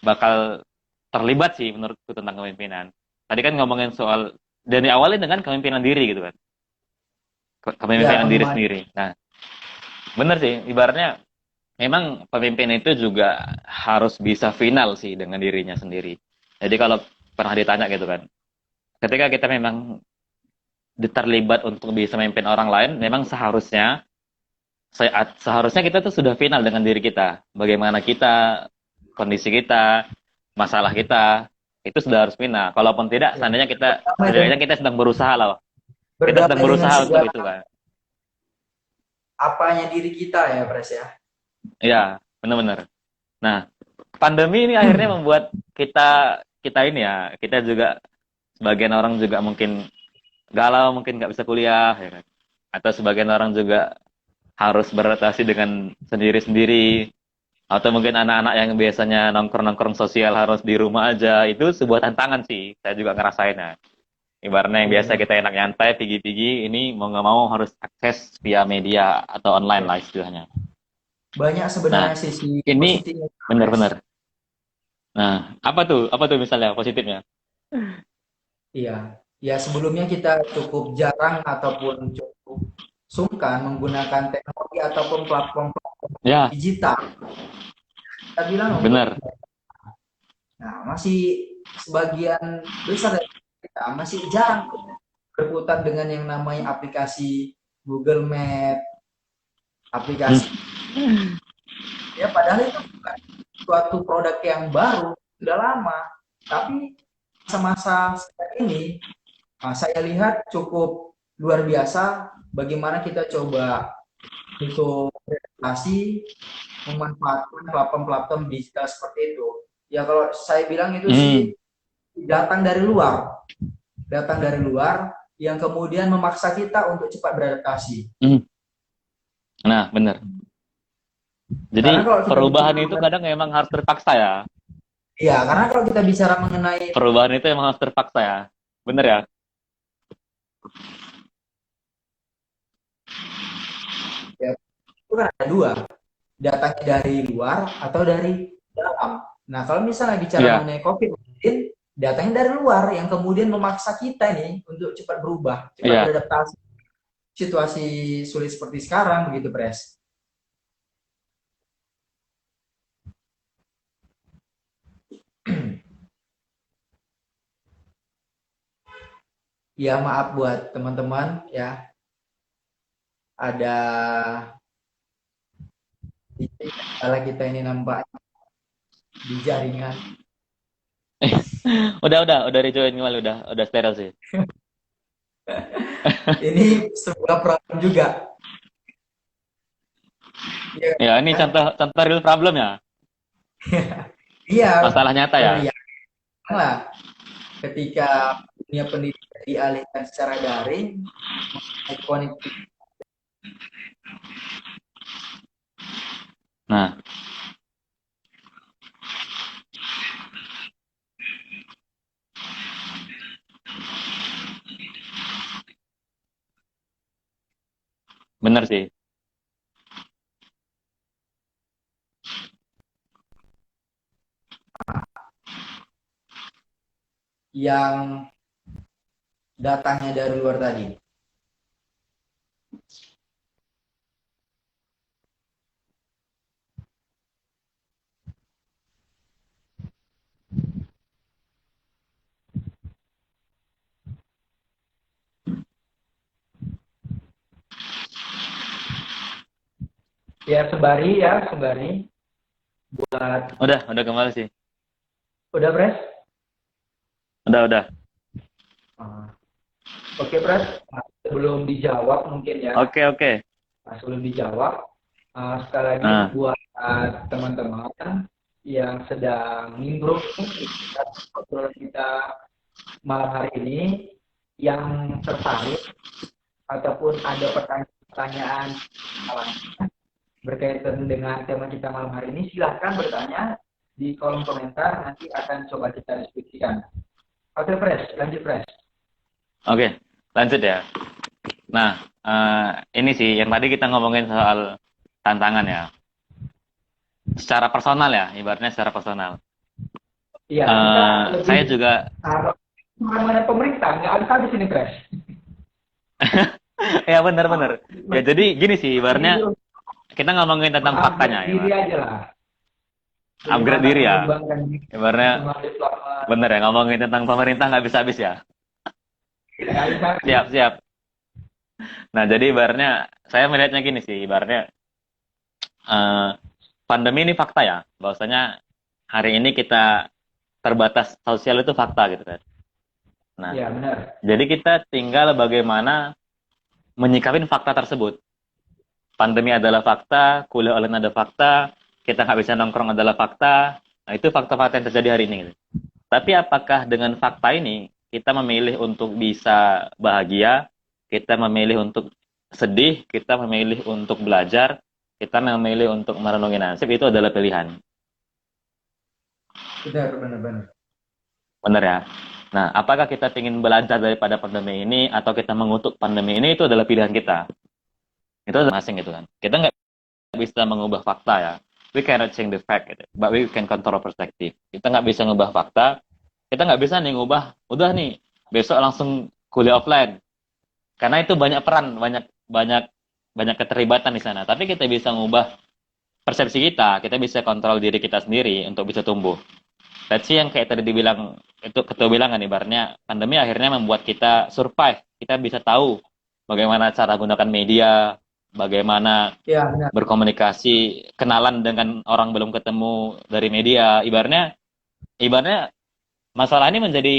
bakal terlibat sih menurutku tentang kepemimpinan. Tadi kan ngomongin soal dan diawali dengan kepemimpinan diri gitu kan. Ya, Kepemimpinan diri pengembangan. sendiri. Nah, bener sih, ibaratnya memang pemimpin itu juga harus bisa final sih dengan dirinya sendiri. Jadi kalau pernah ditanya gitu kan, ketika kita memang terlibat untuk bisa memimpin orang lain, memang seharusnya kita tuh sudah final dengan diri kita. Bagaimana kita, kondisi kita, masalah kita, itu sudah harus final. Kalaupun tidak, Ya, seandainya kita, berdamai setidaknya dengan, kita sedang berusaha lah. Kita sedang berdamai dengan berusaha untuk segala itu kan. apanya diri kita ya, Pres ya. Iya, benar-benar. Nah, pandemi ini akhirnya membuat kita kita ini ya, kita juga sebagian orang juga mungkin galau, mungkin nggak bisa kuliah, ya kan? Atau sebagian orang juga harus beradaptasi dengan sendiri-sendiri, atau mungkin anak-anak yang biasanya nongkrong-nongkrong sosial harus di rumah aja, itu sebuah tantangan sih. Saya juga ngerasainnya. Ibaratnya yang Iya, biasa kita enak nyantai, pigi-pigi, ini mau nggak mau harus akses via media atau online iya. lah istilahnya. Banyak Nah, sebenarnya sisi ini positifnya, Pres. benar-benar. Nah, apa tuh? Apa tuh misalnya positifnya? Iya. Ya, sebelumnya kita cukup jarang ataupun cukup sungkan menggunakan teknologi ataupun platform-platform Ya, digital. Kita bilang untuk, benar. nah, masih sebagian besar dari kita masih jarang berkutat dengan yang namanya aplikasi Google Map, aplikasi, ya padahal itu bukan suatu produk yang baru, sudah lama. Tapi masa-masa sekarang ini, saya lihat cukup luar biasa bagaimana kita coba untuk beradaptasi memanfaatkan platform-platform digital seperti itu. Ya kalau saya bilang itu sih Hmm, datang dari luar yang kemudian memaksa kita untuk cepat beradaptasi. hmm. Nah, benar. Jadi Karena kalau kita perubahan bicara itu kadang memang harus terpaksa ya. ya, karena kalau kita bicara mengenai Perubahan itu memang harus terpaksa ya. Bener ya? ya, itu kan ada dua, datangnya dari luar atau dari dalam. Nah, kalau misalnya bicara Iya, mengenai COVID-19, datangnya dari luar yang kemudian memaksa kita nih untuk cepat berubah, cepat iya. beradaptasi situasi sulit seperti sekarang begitu, Pres. Ya, maaf buat teman-teman ya, ada salah kita ini nampak di jaringan. Udah rejoin kembali, udah steril sih. Ini sebuah problem juga. Ya, Ya, ini kan? contoh contoh real problem ya. Iya, Masalah nyata ya. ya, lah ketika dunia pendidikan dialihkan secara daring, konektivitas. Nah, bener sih. Yang datangnya dari luar tadi. Ya, sembari buat, Udah kembali sih. udah, Pres? Udah. Ah, oke, Pres. Nah, sebelum dijawab mungkin ya, Oke. sebelum dijawab, sekali lagi Nah, buat teman-teman yang sedang nimbrung kita malam hari ini, yang tertarik ataupun ada pertanyaan berkaitan dengan tema kita malam hari ini, silahkan bertanya di kolom komentar, nanti akan coba kita diskusikan. Oke, Pres, lanjut, Pres. oke. Lanjut ya. Nah, ini sih yang tadi kita ngomongin soal tantangan ya. Secara personal ya, ibaratnya secara personal. Iya, kita lebih Saya juga harap mana pemerintah nggak habis-habis ini Pres. ya benar-benar. Ya jadi gini sih, ibaratnya Mending kita ngomongin tentang faktanya, mengupgrade ya, diri Bang. aja lah. Upgrade Bagaimana diri ya. mengembangkan diri Ibaratnya untuk mengambil peluang. bener ya, ngomongin tentang pemerintah nggak bisa habis ya. Nggak habis-habis. Siap, siap. Nah, jadi ibaratnya saya melihatnya gini sih, ibaratnya eh, pandemi ini fakta ya, bahwasanya hari ini kita terbatas sosial itu fakta gitu kan. Nah, Iya, benar. jadi kita tinggal bagaimana menyikapin fakta tersebut. Pandemi adalah fakta, kuliah online ada fakta, kita nggak bisa nongkrong adalah fakta. Nah, itu fakta-fakta yang terjadi hari ini, gitu. Tapi apakah dengan fakta ini kita memilih untuk bisa bahagia, kita memilih untuk sedih, kita memilih untuk belajar, kita memilih untuk merenungi nasib, itu adalah pilihan. Benar, benar, benar. Benar ya? Nah, apakah kita ingin belajar daripada pandemi ini atau kita mengutuk pandemi ini, itu adalah pilihan kita. Itu adalah masing gitu kan. Kita nggak bisa mengubah fakta ya. We cannot change the fact, gitu. But we can control perspective. Kita nggak bisa ngubah fakta, kita nggak bisa nih ngubah, udah nih, besok langsung kuliah offline. Karena itu banyak peran, banyak banyak banyak keterlibatan di sana. Tapi kita bisa ngubah persepsi kita bisa kontrol diri kita sendiri untuk bisa tumbuh. Let's see yang kayak tadi dibilang, itu ketua bilang kan, ibaratnya pandemi akhirnya membuat kita survive. Kita bisa tahu bagaimana cara gunakan media, bagaimana Iya, benar. berkomunikasi, kenalan dengan orang belum ketemu dari media. Ibaratnya masalah ini menjadi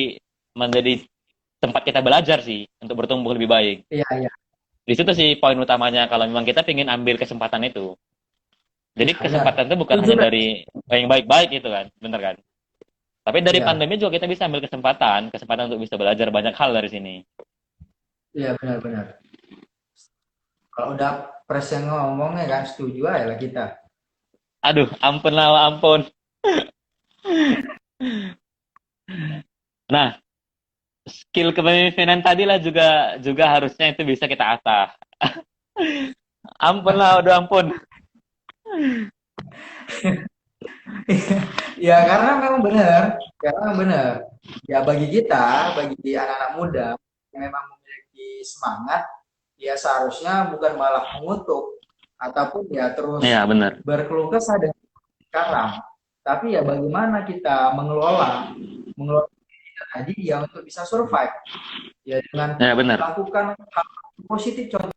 menjadi tempat kita belajar sih untuk bertumbuh lebih baik. Iya, iya. Di situ sih poin utamanya kalau memang kita ingin ambil kesempatan itu. Jadi Iya, benar. kesempatan itu bukan Setuju, hanya Pres. dari yang baik-baik gitu kan, bener kan? Tapi dari Iya, pandemi juga kita bisa ambil kesempatan untuk bisa belajar banyak hal dari sini. iya, benar, benar. Kalau udah Pres yang ngomong ya kan, setuju aja lah kita. Aduh, ampun lah, ampun. Nah, skill kepemimpinan tadi lah juga juga harusnya itu bisa kita asah. Ampun lah, udah ampun. Ya karena memang benar, karena memang benar. Ya bagi kita, bagi anak-anak muda yang memang memiliki semangat, ya seharusnya bukan malah mengutuk ataupun ya terus Iya, bener. berkeluh kesah dengan sekarang. Tapi ya bagaimana kita mengelola kita tadi ya untuk bisa survive. Ya dengan Ya, bener. melakukan hal positif, contoh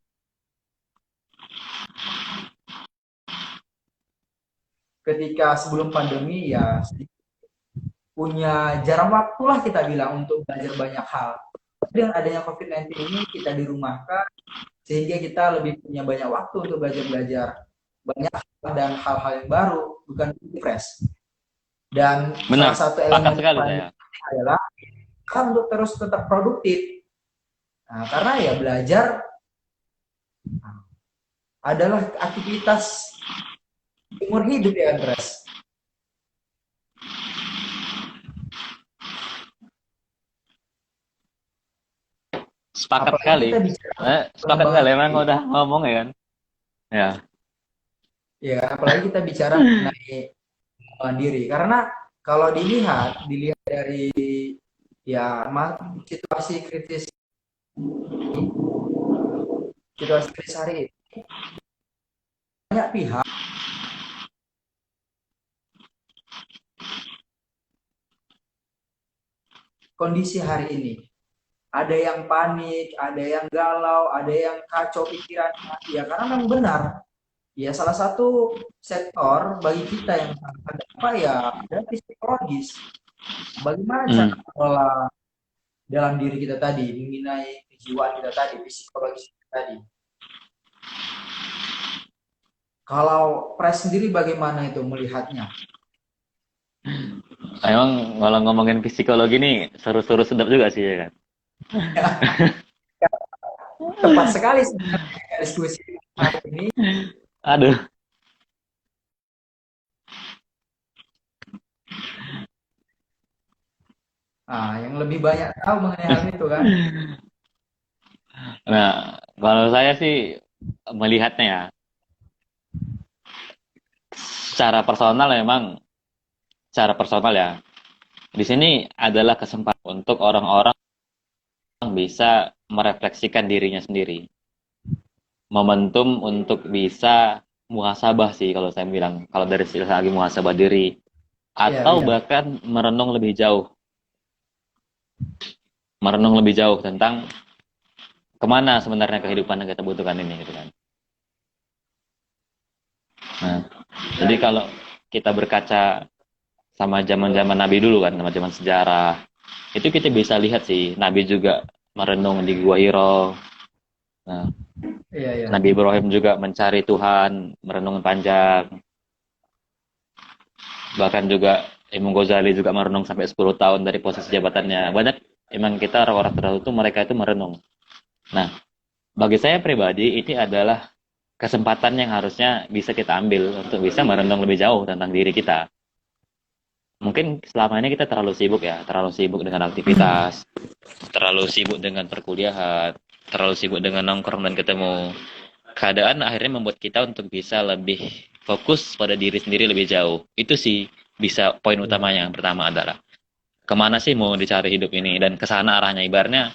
ketika sebelum pandemi ya punya jarak waktu lah kita bilang untuk belajar banyak hal. Dengan adanya COVID-19 ini kita dirumahkan sehingga kita lebih punya banyak waktu untuk belajar-belajar banyak hal dan hal-hal yang baru, bukan fresh. Dan Bener. salah satu Sepakat elemen yang sekali paling saya. penting adalah kan untuk terus tetap produktif. Nah, karena ya belajar adalah aktivitas umur hidup ya Andres. Sepakat Apalagi sekali. kita bicara Sepakat pengembangan sekali. Emang diri. udah ngomong ya kan? Ya. Ya, apalagi kita bicara mengenai pengembangan diri. Karena kalau dilihat dari ya situasi kritis situasi kritis hari ini banyak pihak kondisi hari ini. Ada yang panik, ada yang galau, ada yang kacau pikirannya. Ya karena memang benar. Ya salah satu sektor bagi kita yang sangat terdampak ya adalah psikologis. Bagaimana cara Hmm. mengelola dalam diri kita tadi, mengenai kejiwaan kita tadi, psikologis kita tadi. Kalau Pres sendiri bagaimana itu melihatnya? Emang kalau ngomongin psikologi nih seru-seru sedap juga sih ya kan? Tepat sekali sebenarnya diskusi hari ini. Aduh. Nah, yang lebih banyak tahu mengenai hal itu kan. Nah, kalau saya sih melihatnya ya, secara personal memang, secara personal ya, Di sini adalah kesempatan untuk orang-orang bisa merefleksikan dirinya sendiri. Momentum untuk bisa muhasabah sih kalau saya bilang. Kalau dari sisi lagi muhasabah diri Iya, atau iya. bahkan merenung lebih jauh tentang kemana sebenarnya kehidupan yang kita butuhkan ini gitu kan. Nah, jadi kalau kita berkaca sama zaman-zaman Nabi dulu kan, sama zaman sejarah, itu kita bisa lihat sih Nabi juga merenung di Gua Hiro. Nah, Iya, iya. Nabi Ibrahim juga mencari Tuhan, merenung panjang. Bahkan juga Imam Ghazali juga merenung sampai 10 tahun dari posisi jabatannya. Banyak emang kita orang-orang tertentu mereka itu merenung. Nah, bagi saya pribadi ini adalah kesempatan yang harusnya bisa kita ambil untuk bisa merenung lebih jauh tentang diri kita. Mungkin selama ini kita terlalu sibuk ya, terlalu sibuk dengan aktivitas, terlalu sibuk dengan perkuliahan, terlalu sibuk dengan nongkrong dan ketemu. Keadaan akhirnya membuat kita untuk bisa lebih fokus pada diri sendiri lebih jauh. Itu sih bisa poin Iya. utamanya. Yang pertama adalah kemana sih mau dicari hidup ini dan kesana arahnya. Ibaratnya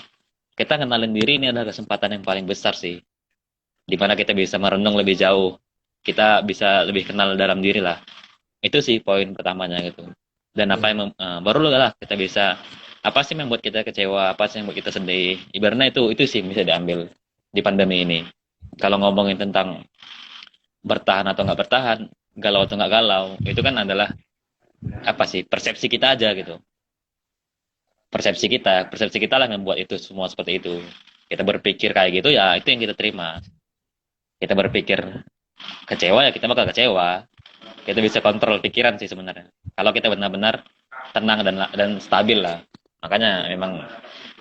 kita kenalin diri ini adalah kesempatan yang paling besar sih. Di mana kita bisa merenung lebih jauh. Kita bisa lebih kenal dalam diri lah. Itu sih poin pertamanya gitu. Dan apa Iya. yang baru lah kita bisa apa sih yang membuat kita kecewa, apa sih yang membuat kita sedih. Ibaratnya itu sih bisa diambil di pandemi ini. Kalau ngomongin tentang bertahan atau nggak bertahan, galau atau nggak galau, itu kan adalah apa sih persepsi kita aja gitu. Persepsi kita lah yang membuat itu semua seperti itu. Kita berpikir kayak gitu ya itu yang kita terima. Kita berpikir kecewa ya kita bakal kecewa. Kita bisa kontrol pikiran sih sebenarnya. Kalau kita benar-benar tenang dan stabil lah. Makanya memang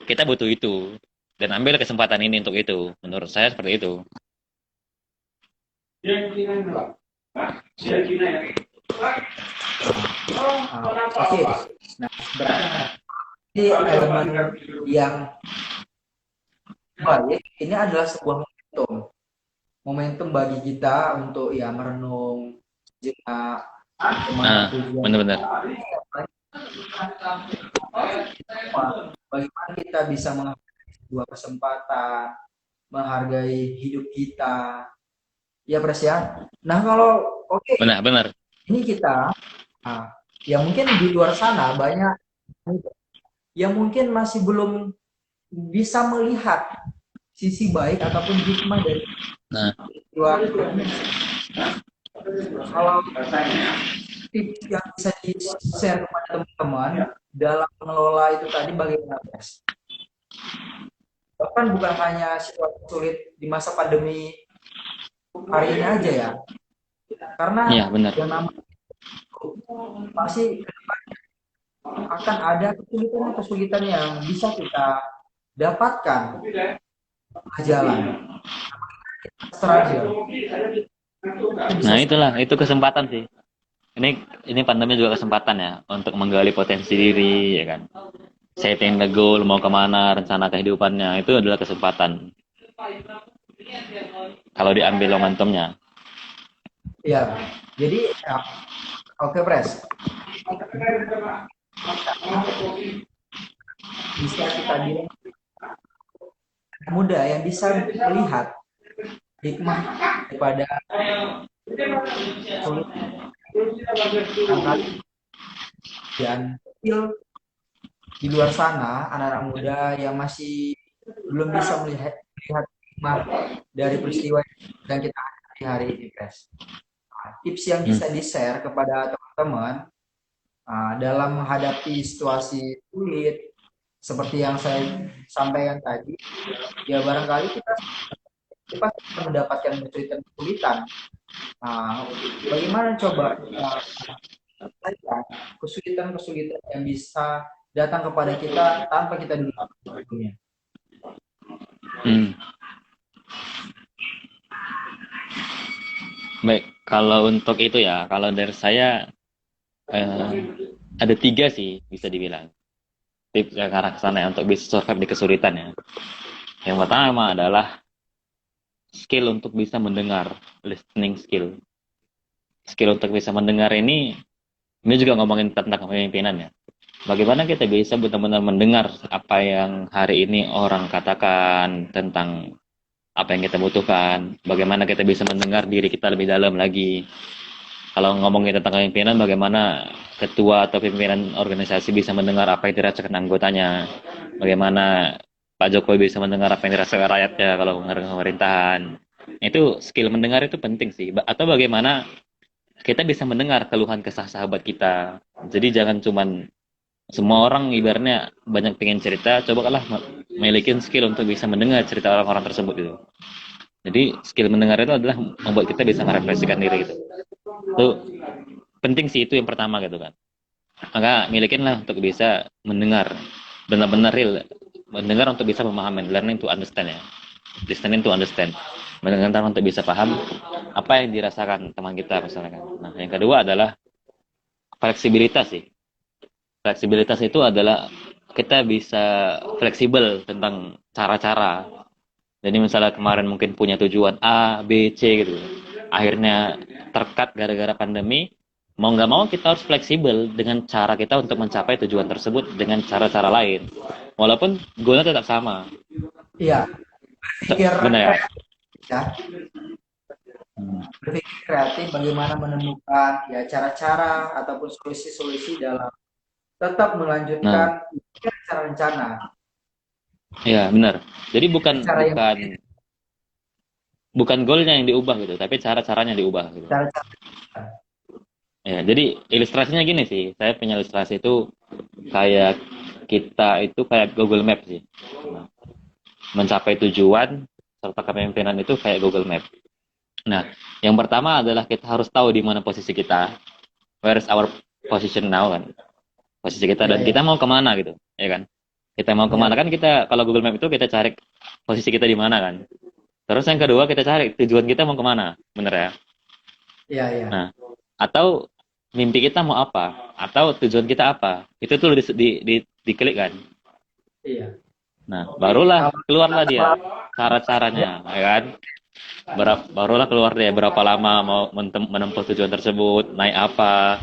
kita butuh itu dan ambil kesempatan ini untuk itu. Menurut saya seperti itu. Oke. Nah, berarti elemen yang baik ini adalah sebuah momentum. Momentum bagi kita untuk ya merenung jenak kemana Nah, tujuan benar-benar. bagaimana kita bisa menghargai sebuah kesempatan, menghargai hidup kita. Ya, Pres ya. Nah, kalau oke, Benar-benar. ini kita nah, ya mungkin di luar sana banyak yang mungkin masih belum bisa melihat sisi baik ataupun hikmah dari Nah, luar. Kalau tips yang bisa di-share kepada teman-teman dalam mengelola itu tadi bagaimana, Pres? Bahkan bukan hanya situasi sulit di masa pandemi hari ini aja ya, iya karena benar. yang namanya pasti akan ada kesulitan-kesulitan yang bisa kita dapatkan di jalan. Struggle. Nah, Bisa itulah, itu kesempatan sih. Ini ini pandemi juga kesempatan ya untuk menggali potensi diri ya kan. Setting the goal mau kemana, rencana kehidupannya itu adalah kesempatan. Kalau diambil momentumnya. ya. Jadi ya, oke, Pres. Bisa kita bilang muda yang bisa melihat hikmah daripada sulit angkat dan kecil di luar sana anak-anak muda yang masih belum bisa melihat hikmah dari peristiwa yang kita hadapi hari ini, Pres. Nah, tips yang Hmm. bisa di-share kepada teman-teman dalam menghadapi situasi sulit seperti yang saya sampaikan tadi, ya barangkali kita pasti akan mendapatkan kesulitan-kesulitan. Nah, bagaimana coba selesaikan kesulitan-kesulitan yang bisa datang kepada kita tanpa kita dulu sebelumnya. Hmm. Baik, kalau untuk itu ya, kalau dari saya eh, ada 3 sih bisa dibilang tips yang arah ke sana ya, untuk bisa survive di kesulitan ya. Yang pertama adalah skill untuk bisa mendengar, listening skill. Skill untuk bisa mendengar ini juga ngomongin tentang kepemimpinan ya. bagaimana kita bisa benar-benar mendengar apa yang hari ini orang katakan tentang apa yang kita butuhkan, bagaimana kita bisa mendengar diri kita lebih dalam lagi. Kalau ngomongin tentang pimpinan, bagaimana ketua atau pimpinan organisasi bisa mendengar apa yang dirasakan anggotanya, bagaimana Pak Jokowi bisa mendengar apa yang dirasakan rakyatnya kalau mendengar pemerintahan. Itu skill mendengar itu penting sih. Atau bagaimana kita bisa mendengar keluhan kesah sahabat kita. Jadi jangan cuman semua orang ibaratnya banyak pengen cerita, cobalah milikin skill untuk bisa mendengar cerita orang-orang tersebut gitu. Jadi skill mendengar itu adalah membuat kita bisa merefleksikan diri gitu. Itu penting sih, itu yang pertama gitu kan. Maka milikinlah untuk bisa mendengar, benar-benar real mendengar untuk bisa memahami, learning to understand ya, listening to understand, mendengar untuk bisa paham apa yang dirasakan teman kita misalkan. Nah, yang kedua adalah fleksibilitas sih. Fleksibilitas itu adalah kita bisa fleksibel tentang cara-cara. Jadi misalnya kemarin mungkin punya tujuan A, B, C gitu. Akhirnya terkat gara-gara pandemi, mau nggak mau kita harus fleksibel dengan cara kita untuk mencapai tujuan tersebut dengan cara-cara lain. Walaupun goalnya tetap sama. Iya, berpikir Benar ya? kreatif ya, berpikir kreatif bagaimana menemukan ya cara-cara ataupun solusi-solusi dalam tetap Nah, melanjutkan cara rencana, iya benar. Jadi bukan cara yang bukan bukan goalnya yang diubah gitu, tapi cara-caranya diubah gitu. cara-cara. Ya, jadi ilustrasinya gini sih. Saya punya ilustrasi itu kayak kita itu kayak Google Map sih. Nah, mencapai tujuan serta kepemimpinan itu kayak Google Map. Nah, yang pertama adalah kita harus tahu di mana posisi kita, where is our position now kan, posisi kita Iya, dan iya, kita mau kemana gitu, ya kan? Kita mau iya, kemana kan kita kalau Google Map itu kita cari posisi kita di mana kan. Terus yang kedua kita cari tujuan kita mau kemana, bener ya? iya, iya, Nah, atau mimpi kita mau apa, atau tujuan kita apa, itu tuh diklik kan. iya. Nah, barulah Kalau keluarlah dia cara-caranya, ya kan? Barulah keluar dia berapa lama mau menempuh tujuan tersebut, naik apa,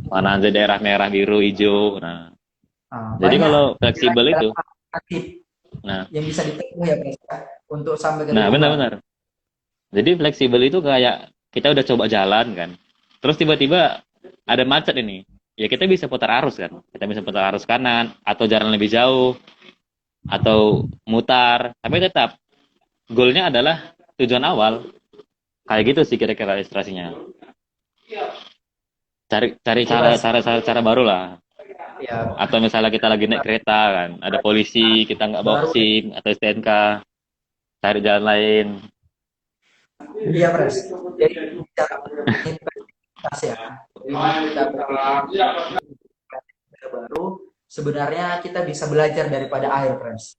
mana aja daerah merah, biru, hijau. Nah, jadi banyak kalau fleksibel jalan-jalan itu, alternatif nah, yang bisa ditempuh ya Pres, ya, untuk sampai ke nah tujuan. benar-benar. Jadi fleksibel itu kayak kita udah coba jalan kan, terus tiba-tiba ada macet ini, ya kita bisa putar arus kan, kita bisa putar arus kanan atau jalan lebih jauh atau mutar, tapi tetap goalnya adalah tujuan awal. Kayak gitu sih kira-kira ilustrasinya. Cari cari Oke, cara Pres. cara cara, cara baru lah. Ya, Atau misalnya kita lagi naik kereta kan, ada polisi, kita nggak bawa baru nih. SIM atau STNK, cari jalan lain. Iya, Pres. Jadi cara investasi ya. Gimana kita berpikir baru, sebenarnya kita bisa belajar daripada air, Pres.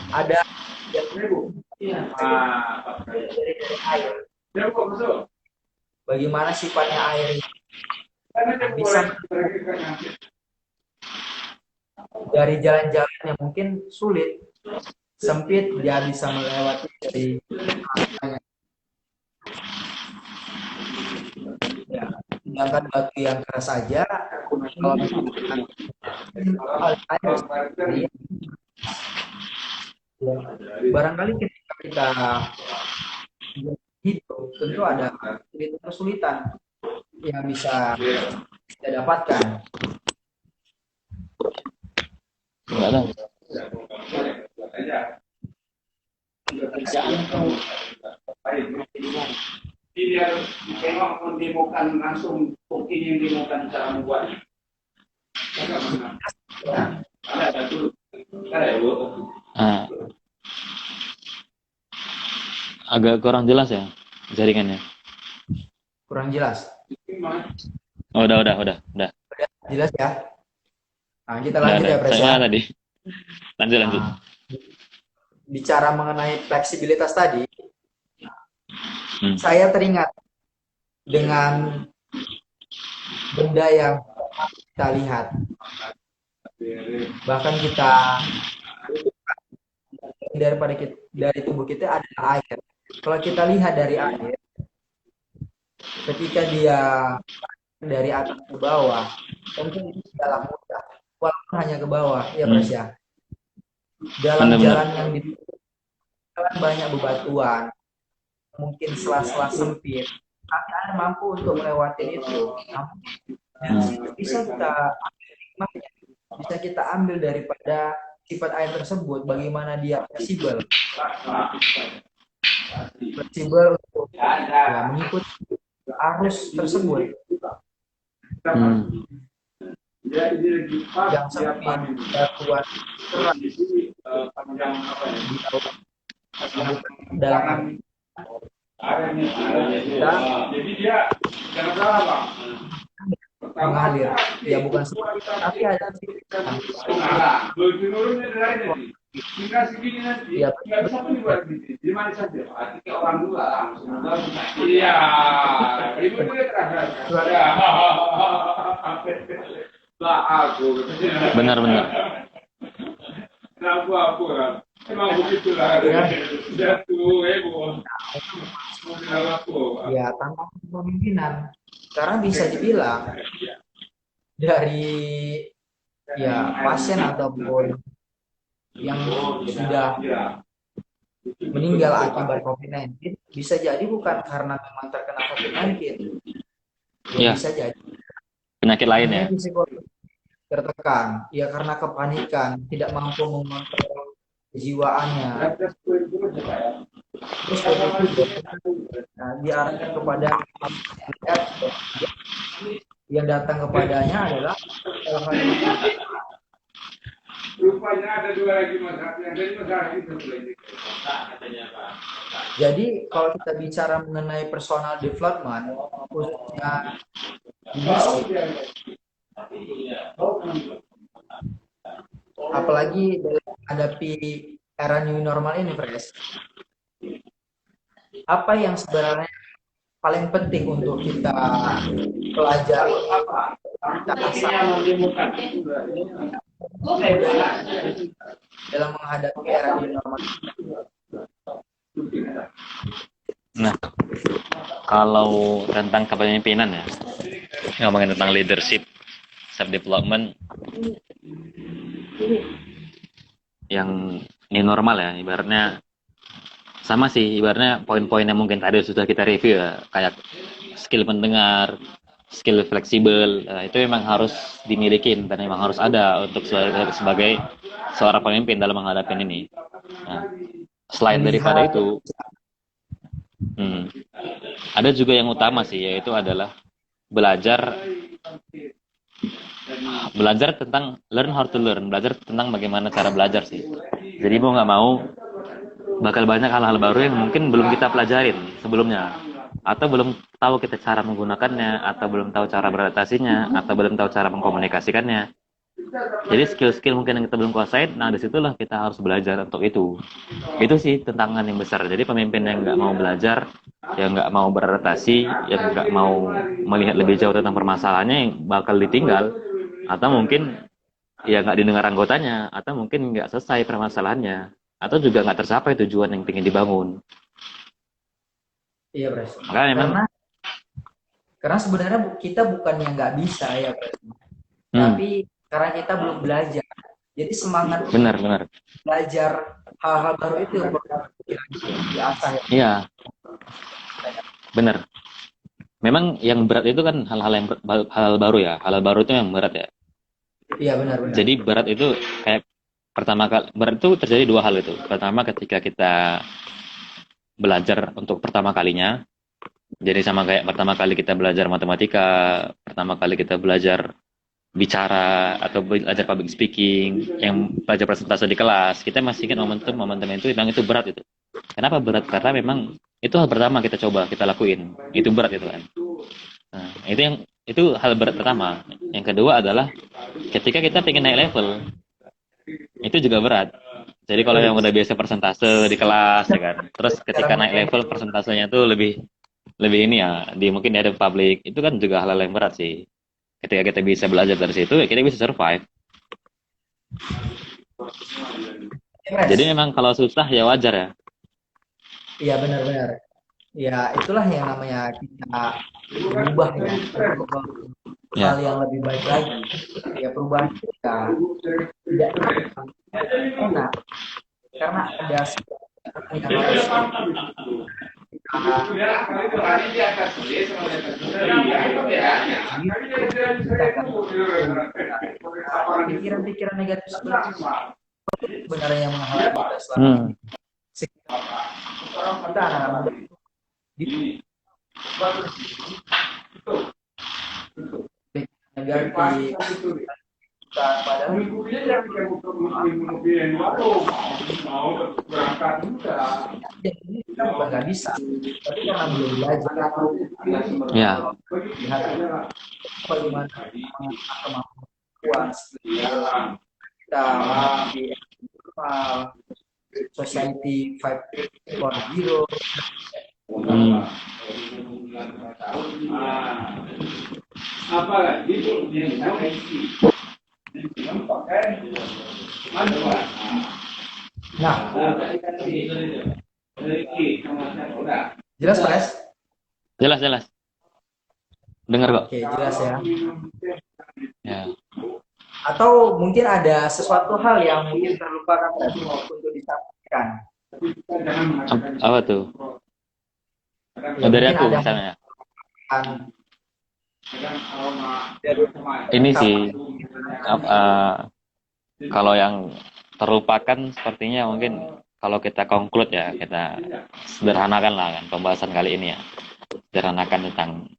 Ada yang dari air. Bagaimana sifatnya air ini? Nah, bisa dari jalan-jalan yang mungkin sulit, sempit, dia bisa melewati dari ya, sedangkan batu yang keras saja kalau misalkan air ya, barangkali ketika kita hidup tentu ada kesulitan yang bisa kita dapatkan. Enggak tahu. Dia tengok mendemokan langsung ini yang demokan cara membuatnya. Ada dulu. Ada bu. Ah, agak kurang jelas ya jaringannya. Kurang jelas. Oh, udah. Jelas ya. Nah, kita Udah, lanjut udah. ya, Pres Saya ya. mana tadi? Lanjut. Nah, bicara mengenai fleksibilitas tadi, saya teringat dengan benda yang kita lihat. Bahkan kita dari tubuh kita adalah air. Kalau kita lihat dari air, ketika dia dari atas ke bawah, tentu itu tidaklah mudah. Walaupun hanya ke bawah, ya Pres ya. Dalam Benar-benar. jalan yang di jalan banyak bebatuan, mungkin sela-sela sempit. Tapi Anda mampu untuk melewati itu. Namun dari Hmm. situ bisa kita ambil hikmahnya, bisa kita ambil daripada sifat air tersebut, bagaimana dia fleksibel untuk ya mengikuti arus tersebut Hmm. yang sempit, batuan keras di dalam kita Jadi dia jangan salah Bang. mengalir, ya bukan seperti itu, tapi ada Nah, begitu nurunnya dari nanti. Tinggal segini nanti, ya nggak bisa pun dibuat gitu. Di mana saja, arti ke orang dua langsung. Iya, itu dia terakhir. Ya, lah aku. Benar-benar. Aku kan. Emang begitulah. Jatuh, heboh. Aku. ya tanpa kepemimpinan, karena bisa dibilang dari ya pasien ataupun yang sudah meninggal akibat COVID-19 bisa jadi bukan karena memang terkena COVID-19, Ya, bisa jadi penyakit lain ya. karena psikologis tertekan, ya karena kepanikan, tidak mampu mengontrol kejiwaannya, terus nah, diarahkan kepada yang datang kepadanya adalah hal-hal yang Rupanya ada dua lagi masalah yang dari masalah itu. jadi kalau kita bicara mengenai personal development khususnya di bisnis, apalagi dalam menghadapi era new normal ini, Pres, apa yang sebenarnya paling penting untuk kita pelajari, kita asah dalam menghadapi era new normal? Nah, kalau tentang kepemimpinan ya, ngomongin tentang leadership, self development, yang ini normal ya, ibaratnya sama sih, ibaratnya poin-poin yang mungkin tadi sudah kita review ya, kayak skill mendengar, skill fleksibel, itu memang harus dimiliki dan memang harus ada untuk sebagai seorang pemimpin dalam menghadapi ini. Nah, selain daripada itu, ada juga yang utama sih, yaitu adalah belajar tentang learn how to learn, belajar tentang bagaimana cara belajar sih. Jadi mau nggak mau bakal banyak hal-hal baru yang mungkin belum kita pelajarin sebelumnya, atau belum tahu kita cara menggunakannya, atau belum tahu cara beradaptasinya, atau belum tahu cara mengkomunikasikannya. Jadi skill-skill mungkin yang kita belum kuasain, nah disitulah kita harus belajar untuk itu. Itu sih tantangan yang besar. Jadi pemimpin yang nggak mau belajar, yang nggak mau beradaptasi, yang nggak mau melihat lebih jauh tentang permasalahannya, yang bakal ditinggal, atau mungkin ya nggak didengar anggotanya, atau mungkin nggak selesai permasalahannya, atau juga nggak tercapai tujuan yang ingin dibangun. Iya, Pres. Makanya memang Karena sebenarnya kita bukannya nggak bisa ya, Pres. Tapi karena kita belum belajar. Jadi semangat benar belajar hal-hal baru itu yang perlu diasah ya. Iya, benar. Memang yang berat itu kan hal-hal yang hal baru ya. Hal baru itu yang berat ya. Iya, benar. Jadi berat itu kayak pertama kali, berat itu terjadi dua hal itu. Pertama ketika kita belajar untuk pertama kalinya. Jadi sama kayak pertama kali kita belajar matematika, pertama kali kita belajar bicara atau belajar public speaking, yang belajar presentasi di kelas, kita masih ingat momentum itu, memang itu berat itu. Kenapa berat? Karena memang itu hal pertama kita coba, kita lakuin, itu berat itu kan. Nah, itu hal berat pertama. Yang kedua adalah ketika kita pengen naik level, itu juga berat. Jadi kalau yang udah biasa persentase di kelas ya kan, terus ketika naik level persentasenya tuh lebih ini ya, mungkin ada publik, itu kan juga hal-hal yang berat sih. Ketika kita bisa belajar dari situ, ya kita bisa survive. Jadi memang kalau susah ya wajar ya. Iya, benar-benar. Ya itulah yang namanya kita berubah ya untuk Ya. hal yang lebih baik lagi. Ya perubahan itu ya tidak enak karena ada sesuatu yang harus kita Di atas sama di atas ya, itu bedanya. kita akan pikiran-pikiran negatif seperti itu sebenarnya yang menghalangi kita selama ini. Kita anak-anak muda di negatif kita padahal jadi ini kita bukan nggak bisa, tapi karena belum belajar Ya. lihat bagaimana kemampuan kita di normal society 5.0. Hmm. Apa lagi itu Nah, jelas Pres? Jelas. Dengar kok. Oke, jelas ya. Ya. Atau mungkin ada sesuatu hal yang mungkin terlupakan tadi untuk disampaikan. Apa tuh? Ya, Dari mungkin aku ada misalnya. dari Ini sih kalau yang terlupakan sepertinya mungkin kalau kita conclude ya, kita sederhanakan lah kan pembahasan kali ini ya. Sederhanakan tentang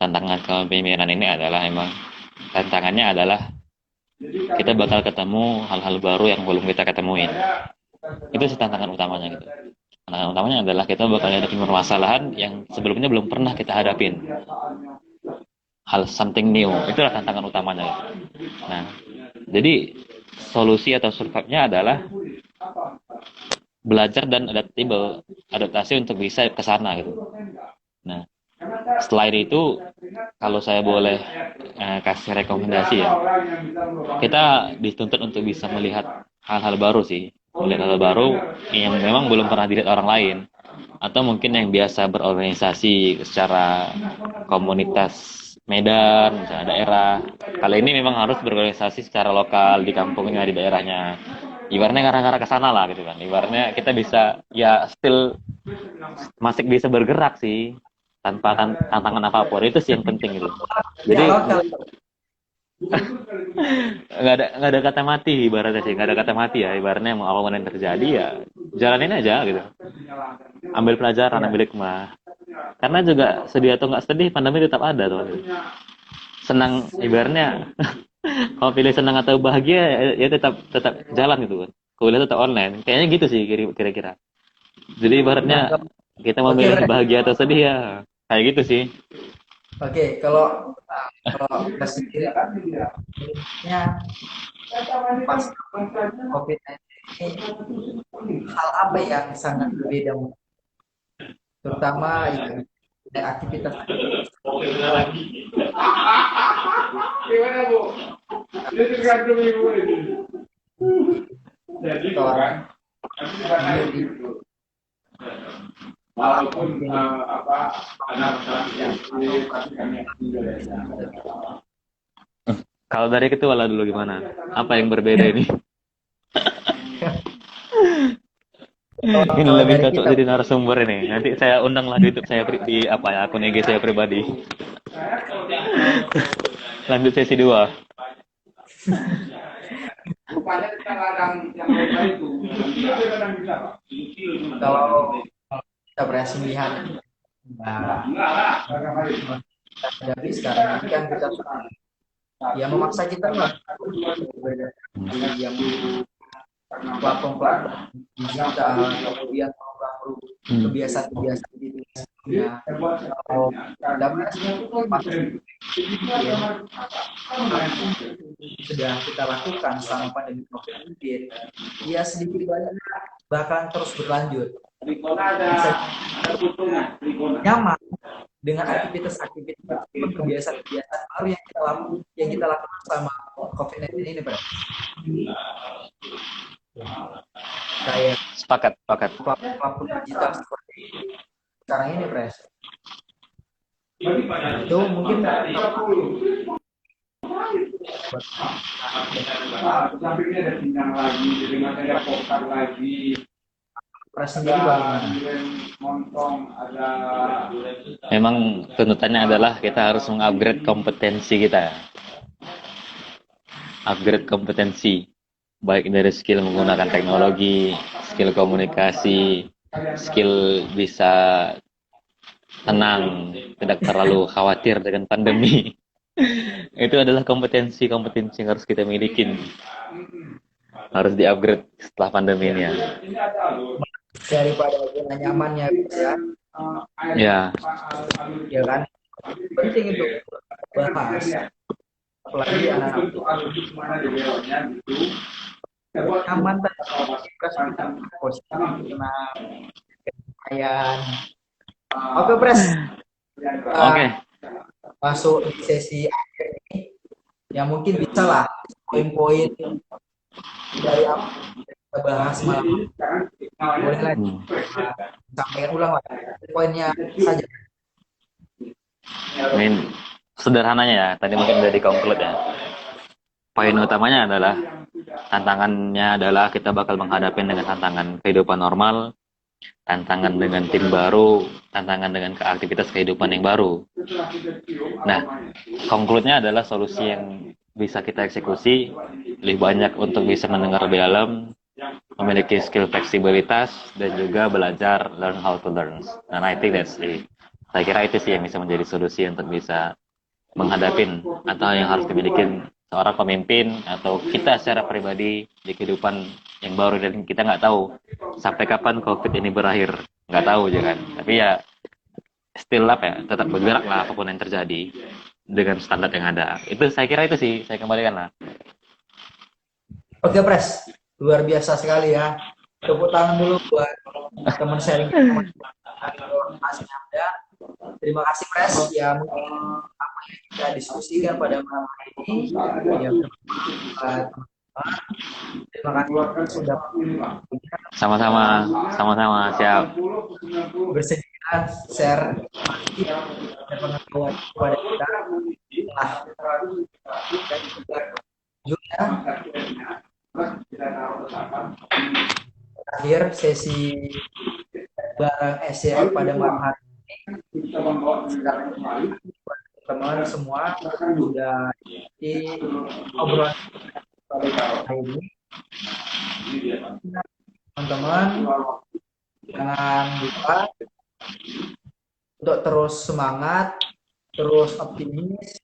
tantangan kepemimpinan ini adalah emang tantangannya adalah kita bakal ketemu hal-hal baru yang belum kita ketemuin. Itu sih tantangan utamanya gitu. Tantangan utamanya adalah kita bakal hadapin permasalahan yang sebelumnya belum pernah kita hadapin. Hal something new, itulah tantangan utamanya gitu. Nah, jadi solusi atau survive-nya adalah belajar dan adaptasi untuk bisa ke sana gitu. Nah, selain itu kalau saya boleh kasih rekomendasi ya, kita dituntut untuk bisa melihat hal-hal baru sih, melihat hal baru yang memang belum pernah dilihat orang lain, atau mungkin yang biasa berorganisasi secara komunitas Medan, misalnya daerah. Kali ini memang harus berorganisasi secara lokal di kampungnya, di daerahnya. Ibaratnya ngarah-ngarah ke sana lah gitu kan. Ibaratnya kita bisa ya still masih bisa bergerak sih tanpa tantangan apapun, itu sih yang penting gitu. Jadi nggak ada kata mati ibaratnya sih, nggak ada kata mati ya, ibaratnya mau apapun yang terjadi ya jalanin aja gitu, ambil pelajaran, ambil hikmah, karena juga sedih atau nggak sedih pandemi tetap ada tuh. Senang ibaratnya kalau pilih senang atau bahagia ya tetap jalan gitu kan, kuliah tetap online kayaknya gitu sih kira-kira. Jadi ibaratnya kita mau milih bahagia atau sedih ya kayak gitu sih. Oke, kalau kita sendiri ya pas COVID-19 ini hal apa yang sangat berbeda, terutama ya, aktivitas gimana Bu? Ini tergantung Ibu ini. Jadi kan, tapi gitu. Walaupun ada masalah yang tapi kami Kalau dari ketua dulu gimana? Apa yang berbeda ini? Ini lebih cocok jadi narasumber ini. Nanti saya undang lah di YouTube saya di akun IG saya pribadi. Lanjut sesi 2. rupanya kita kadang yang lain itu kalau kita berhasil melihat dari sekarang ini kan kita ya memaksa kita lah yang platform digital, kemudian kebiasaan-kebiasaan itu ya sudah kita lakukan selama pandemi COVID-19 ya sedikit banyak bahkan terus berlanjut bisa nyaman dengan aktivitas kebiasaan-kebiasaan baru yang kita lakukan selama COVID-19 ini, Bro. Kayak sepakat platform digital seperti sekarang ini, Pres. Bagi pada Itu mungkin 30. Sampai ini ada bintang lagi, dengan ada pokar lagi, Pres sendiri bagaimana? montong, ada Memang tuntutannya adalah kita harus mengupgrade kompetensi kita. Upgrade kompetensi. Baik dari skill menggunakan teknologi, skill komunikasi, skill bisa tenang, tidak terlalu khawatir dengan pandemi. Itu adalah kompetensi-kompetensi yang harus kita miliki. Harus di-upgrade setelah pandemi ini ya. Daripada zona nyamannya ya, Ya, ya kan? Penting itu bahas. Apalagi anak-anak nyaman tadi kita positif tenang, oke, Pres. oke. Masuk di sesi akhir ini, yang mungkin bisa lah poin-poin dari apa yang kita bahas malam ini. Boleh lah sampaikan ulang lah poinnya saja. Ini sederhananya ya, tadi mungkin udah di-conclude ya. Poin utamanya adalah tantangannya adalah kita bakal menghadapi dengan tantangan kehidupan normal, tantangan dengan tim baru, tantangan dengan aktivitas kehidupan yang baru. Nah, conclude-nya adalah solusi yang bisa kita eksekusi lebih banyak untuk bisa mendengar lebih dalam, memiliki skill fleksibilitas, dan juga belajar learn how to learn. Dan I think that's it. Saya kira itu sih yang bisa menjadi solusi untuk bisa menghadapi atau yang harus dimiliki seorang pemimpin atau kita secara pribadi di kehidupan yang baru, dan kita nggak tahu sampai kapan COVID ini berakhir, nggak tahu aja kan. Tapi ya still up ya, tetap bergerak lah apapun yang terjadi dengan standar yang ada. Itu saya kira itu sih, saya kembalikan lah. Oke, Pres, luar biasa sekali ya. Tepuk tangan dulu buat teman sharing kita. Terima kasih, Pres, ya mungkin apa yang kita diskusikan pada malam hari ini ya, terima kasih sudah Sama-sama siap. bersedia share pengetahuan kepada kita. Juga akhir sesi bareng SCF pada malam hari ini, teman-teman semua sudah di obrolan hari ini. Teman-teman jangan lupa untuk terus semangat, terus optimis,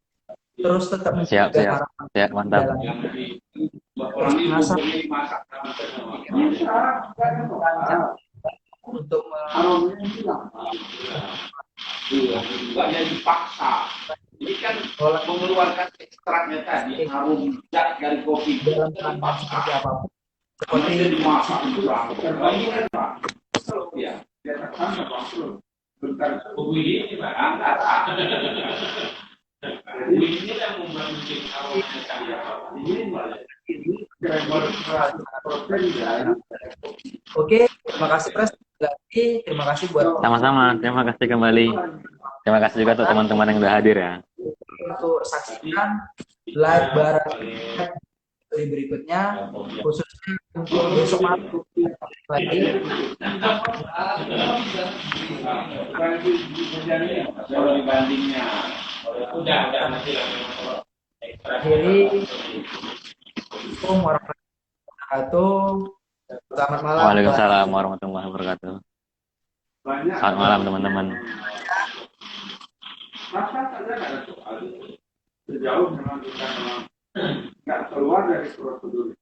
terus tetap menjaga harapan Siap, mantap. terus untuk banyak dipaksa. Ini kan mengeluarkan ekstraknya tadi, harum zat dari kopi. dalam keadaan seperti apapun, Seperti seperti dimasak ini kan Pak. Ya, bentar ini barang ini yang membantu Oke, terima kasih, Pres. Lagi terima kasih buat Sama-sama, terima kasih kembali. Terima kasih juga untuk teman-teman yang udah hadir ya. untuk saksikan live bareng kali berikutnya, khususnya untuk besok malam lagi. dibandingnya. Udah nanti Akhiri, Assalamualaikum warahmatullahi wabarakatuh. Selamat malam. Waalaikumsalam warahmatullahi wabarakatuh. Selamat malam teman-teman. Masa saja nggak ada soal. Sejauh memang kita nggak keluar dari prosedur.